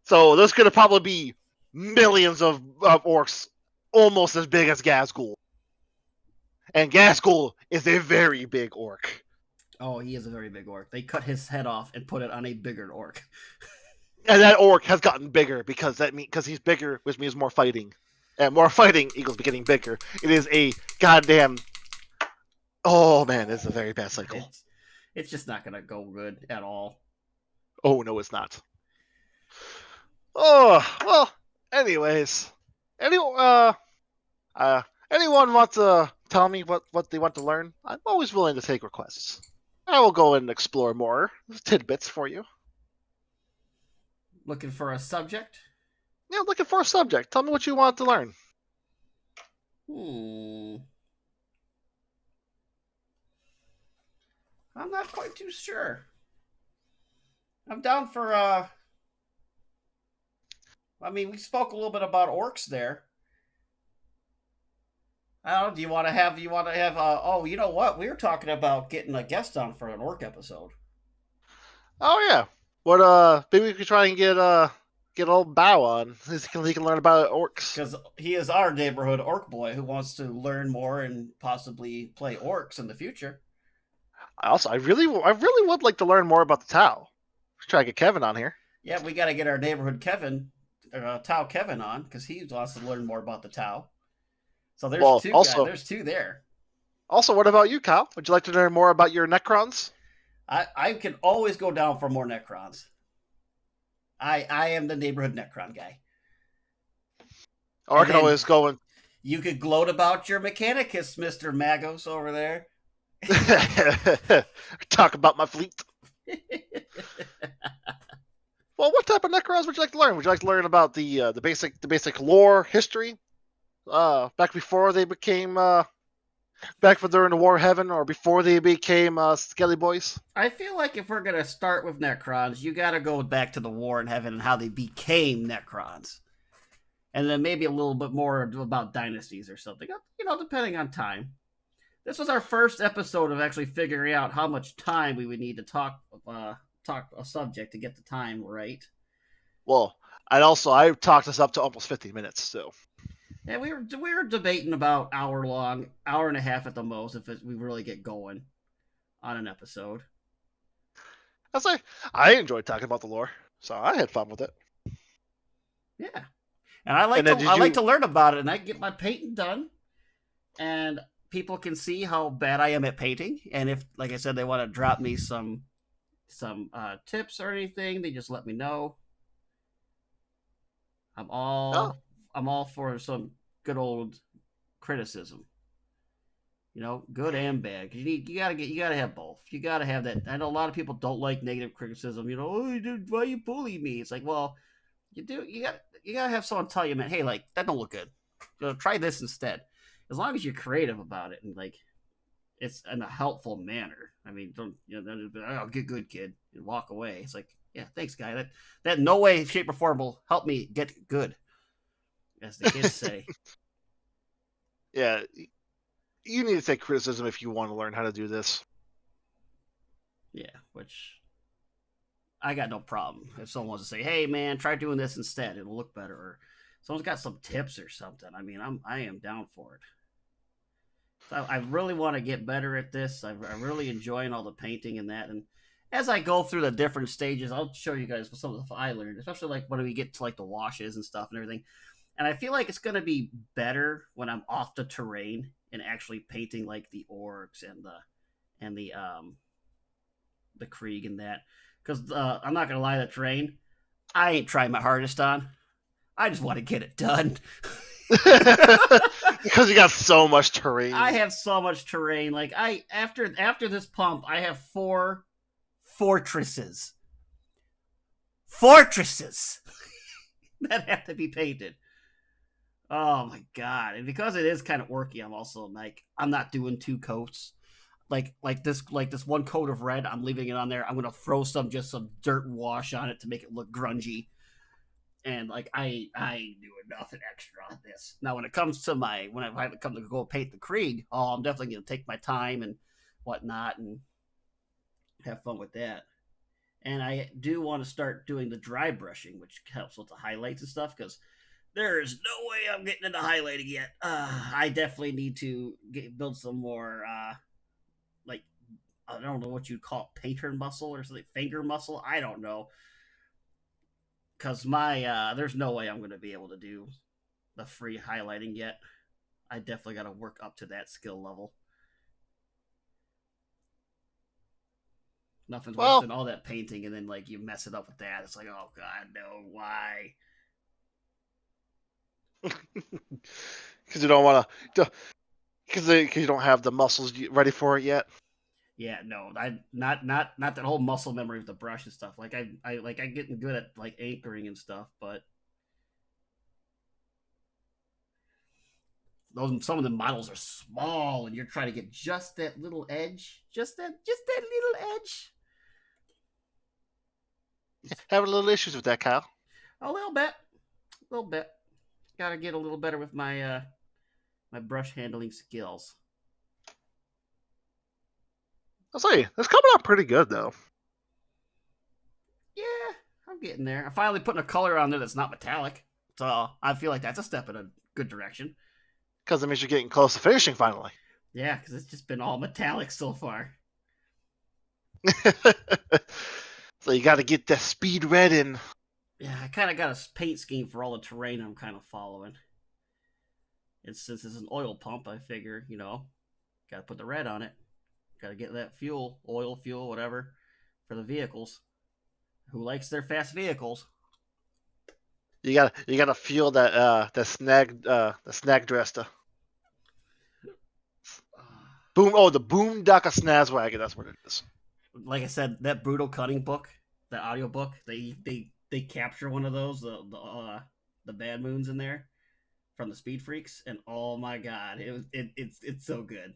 So there's gonna probably be millions of orcs, almost as big as Gazgul. And Gazgul is a very big orc. Oh, he is a very big orc. They cut his head off and put it on a bigger orc. And that orc has gotten bigger because he's bigger, which means more fighting. And more fighting equals getting bigger. It is a goddamn. Oh man, it's a very bad cycle. It's just not gonna go good at all. Oh no, it's not. Oh well. Anyways, any uh, anyone want to tell me what they want to learn? I'm always willing to take requests. I will go and explore more tidbits for you. Looking for a subject? Yeah, looking for a subject. Tell me what you want to learn. Hmm. I'm not quite too sure. I'm down for I mean, we spoke a little bit about orcs there. I don't know. Do you want to have? Oh, you know what? We were talking about getting a guest on for an orc episode. Oh yeah. What maybe we could try and get old Bow on. He can learn about orcs. Because he is our neighborhood orc boy who wants to learn more and possibly play orcs in the future. I really would like to learn more about the Tau. Let's try to get Kevin on here. Yeah, we got to get our neighborhood Kevin, Tau Kevin on because he wants to learn more about the Tau. So there's Well, two guys. also There's two there. what about you, Kyle? Would you like to learn more about your Necrons? I can always go down for more Necrons. I am the neighborhood Necron guy. Or I can always go and You could gloat about your Mechanicus, Mr. Magos over there. talk about my fleet. Well, what type of Necrons would you like to learn? Would you like to learn about the basic lore history? Back before they became back when during the War of Heaven, or before they became Skelly Boys? I feel like if we're gonna start with Necrons, you gotta go back to the War in Heaven and how they became Necrons. And then maybe a little bit more about dynasties or something. You know, depending on time. This was our first episode of actually figuring out how much time we would need to talk a subject to get the time right. Well, and also I talked us up to almost 50 minutes, so. And we were debating about hour long, hour and a half at the most, if we really get going on an episode. I enjoyed talking about the lore, so I had fun with it. Yeah, and I like to learn about it, and I get my painting done, and people can see how bad I am at painting. And if, like I said, they want to drop me some tips or anything, they just let me know. I'm Oh, all I'm all for some good old criticism. good and bad. 'Cause you gotta have both. You gotta have that. I know a lot of people don't like negative criticism. Oh, dude, why you bully me? It's like, well, you gotta have someone tell you, man, hey, like that don't look good. Try this instead. As long as you're creative about it and like it's in a helpful manner. I mean, don't oh, get good, kid, and walk away. It's like, yeah, thanks, guy. That no way, shape, or form will help me get good, as the kids say. Yeah, you need to take criticism if you want to learn how to do this. Yeah, which I got no problem if someone wants to say, "Hey, man, try doing this instead; it'll look better." Or someone's got some tips or something. I mean, I am down for it. So I really want to get better at this. I'm really enjoying all the painting and that. And as I go through the different stages, I'll show you guys some of the stuff I learned, especially like when we get to like the washes and stuff and everything. And I feel like it's gonna be better when I'm off the terrain and actually painting like the orcs and the Krieg and that. Because I'm not gonna lie, the terrain I ain't trying my hardest on. I just want to get it done. Because you got so much terrain. I have so much terrain. Like after this pump, I have 4 fortresses. Fortresses that have to be painted. Oh my god! And because it is kind of worky, I'm also like I'm not doing 2 coats. Like this one coat of red, I'm leaving it on there. I'm gonna throw some dirt wash on it to make it look grungy. And like I do nothing extra on this. Now when it comes to when I come to go paint the Krieg, oh, I'm definitely gonna take my time and whatnot and have fun with that. And I do want to start doing the dry brushing, which helps with the highlights and stuff, because there's no way I'm getting into highlighting yet. I definitely need to build some more, like, I don't know what you'd call it, painter muscle or something, finger muscle. I don't know. Because there's no way I'm going to be able to do the free highlighting yet. I definitely got to work up to that skill level. Nothing's worse than all that painting and then like you mess it up with that. It's like, oh god, no, why? Because you don't want to, because you don't have the muscles ready for it yet. Yeah, no, I not that whole muscle memory of the brush and stuff. Like I getting good at like anchoring and stuff, but some of the models are small, and you're trying to get just that little edge, just that little edge. Having a little issues with that, Kyle. A little bit, a little bit. Got to get a little better with my my brush handling skills. I'll say that's coming out pretty good though. Yeah, I'm getting there. I'm finally putting a color on there that's not metallic, so I feel like that's a step in a good direction. Because it means you're getting close to finishing finally. Yeah, because it's just been all metallic so far. So you got to get that speed red in. Yeah, I kind of got a paint scheme for all the terrain I'm kind of following. And since it's an oil pump, I figure, got to put the red on it. Got to get that fuel, oil, fuel, whatever, for the vehicles. Who likes their fast vehicles? You gotta feel that snag dresta. Boom! Oh, the Boondocka Snazwagon. That's what it is. Like I said, that Brutal Cutting book, the audio book, they capture one of those the Bad Moons in there from the Speed Freaks, and oh my god, it's so good.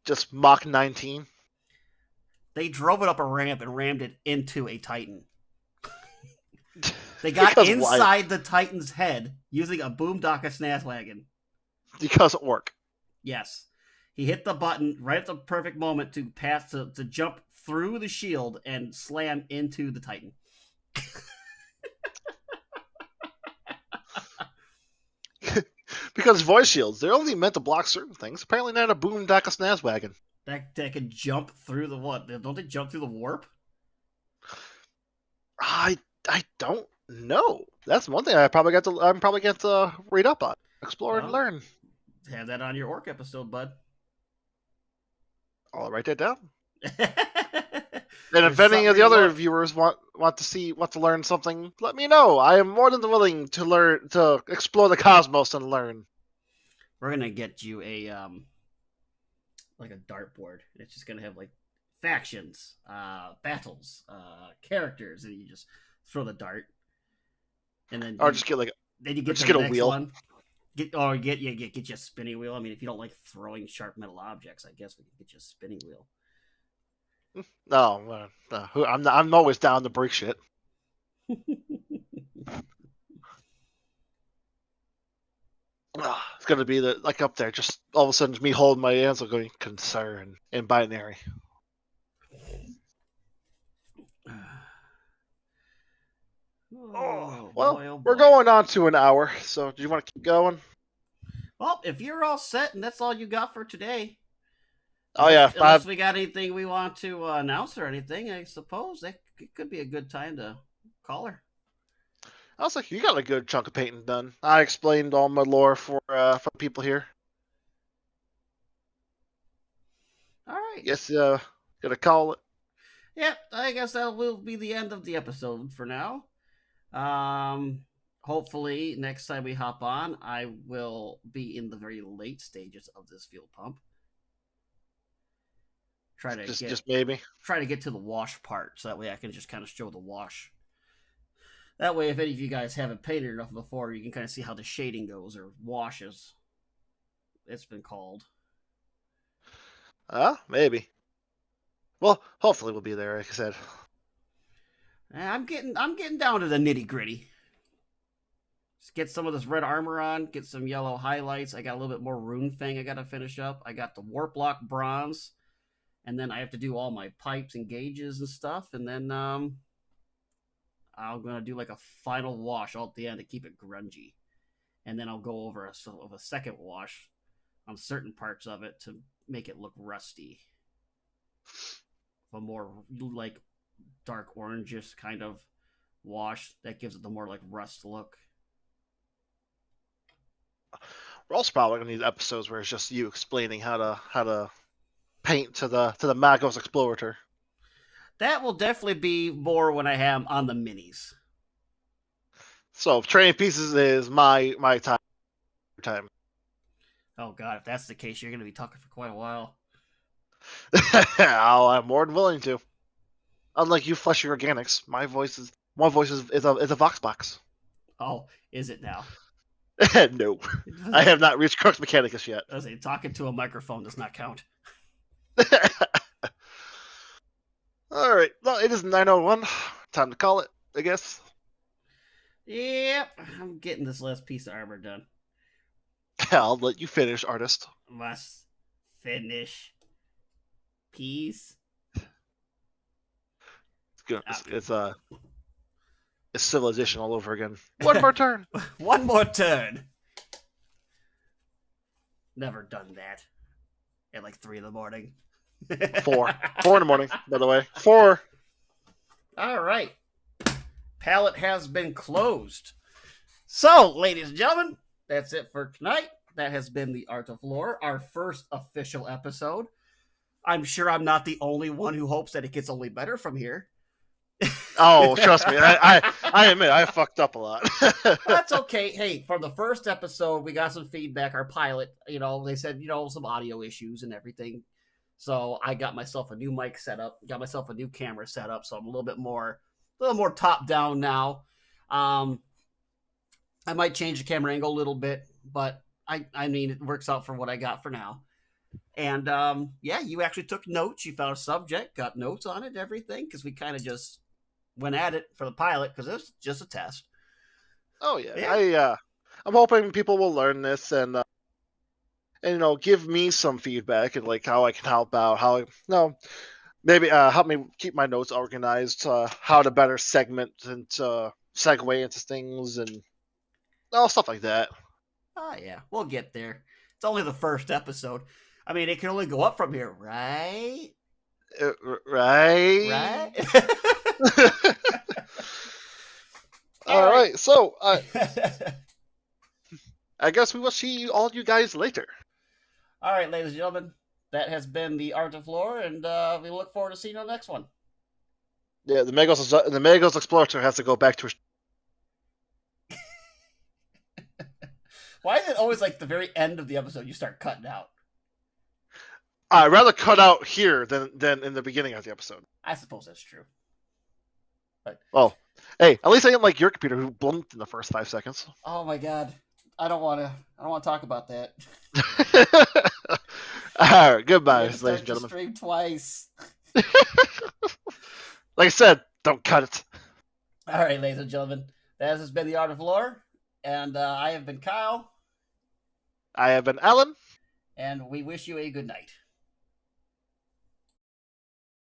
Just Mach 19. They drove it up a ramp and rammed it into a Titan. They got inside the Titan's head using a Boondocka Snazwagon. Because orc. Yes. He hit the button right at the perfect moment to jump through the shield and slam into the Titan. Because voice shields, they're only meant to block certain things. Apparently not a Boondocka Snazwagon. That can jump through the what? Don't they jump through the warp? I don't know. That's one thing I'm probably got to read up on, explore and learn. Have that on your orc episode, bud. I'll write that down. And if any of the other viewers want to learn something, let me know. I am more than willing to explore the cosmos and learn. We're gonna get you like a dartboard. It's just gonna have like factions, battles, characters, and you just throw the dart, and then Or just get like, then you or get just to the get a next wheel. one. Get you a spinning wheel. I mean, if you don't like throwing sharp metal objects, I guess we could get you a spinning wheel. No, I'm always down to break shit. It's gonna be like up there, just all of a sudden me holding my hands, going concern in binary. Oh Well, boy, oh we're boy. going on to an hour, so do you want to keep going? Well, if you're all set and that's all you got for today, Oh yeah, unless we got anything we want to announce or anything, I suppose that it could be a good time to call her. I was like, you got a good chunk of painting done. I explained all my lore for people here. All right. Guess gonna call it. Yep, I guess that will be the end of the episode for now. Hopefully next time we hop on, I will be in the very late stages of this fuel pump. Just maybe try to get to the wash part, so that way I can just kind of show the wash. That way, if any of you guys haven't painted enough before, you can kind of see how the shading goes, or washes. It's been called. Maybe. Well, hopefully we'll be there, like I said. I'm getting down to the nitty gritty. Just get some of this red armor on, get some yellow highlights. I got a little bit more rune fang I got to finish up. I got the warp lock bronze, and then I have to do all my pipes and gauges and stuff, and then I'm gonna do like a final wash all at the end to keep it grungy, and then I'll go over a second wash on certain parts of it to make it look rusty. A more like dark orangish kind of wash that gives it the more like rust look. We're also probably gonna need episodes where it's just you explaining how to paint to the Magos Explorator. That will definitely be more when I have on the minis. So training pieces is my time. Oh god, if that's the case, you're gonna be talking for quite a while. I'm more than willing to. Unlike you, fleshy organics, my voice is a vox box. Oh, is it now? No, I have not reached Crux Mechanicus yet. I was saying, talking to a microphone does not count. All right, well, it is 9:01. Time to call it, I guess. Yep, I'm getting this last piece of armor done. I'll let you finish, artist. Must finish. Piece. It's good. It's Civilization all over again. One more turn. One more turn. Never done that. At like 3 a.m. 4 in the morning, by the way. 4. All right. Palette has been closed. So, ladies and gentlemen, that's it for tonight. That has been the Art of Lore, our first official episode. I'm sure I'm not the only one who hopes that it gets only better from here. Oh, trust me. I admit I fucked up a lot. That's okay. Hey, from the first episode, we got some feedback. Our pilot, they said, some audio issues and everything. So I got myself a new mic set up, got myself a new camera set up. So I'm a little more top down now. I might change the camera angle a little bit, but I mean, it works out for what I got for now. And you actually took notes. You found a subject, got notes on it, everything, because we kind of just went at it for the pilot because it's just a test. Oh yeah. I'm hoping people will learn this and give me some feedback and like how I can help out, maybe help me keep my notes organized, how to better segment and segue into things and stuff like that. Oh yeah, we'll get there. It's only the first episode. I mean, it can only go up from here, right? Right. All right. So I guess we will see all you guys later. All right, ladies and gentlemen, that has been the Art of Lore, and we look forward to seeing you on the next one. Yeah, the Magos Explorator has to go back to. Why is it always like the very end of the episode you start cutting out? I'd rather cut out here than in the beginning of the episode. I suppose that's true. But well, hey, at least I didn't like your computer who blinked in the first 5 seconds. Oh my god, I don't want to talk about that. All right, goodbye, We had to ladies start and the gentlemen. stream twice. Like I said, don't cut it. All right, ladies and gentlemen, that has been the Art of Lore, and I have been Kyle. I have been Alan. And we wish you a good night.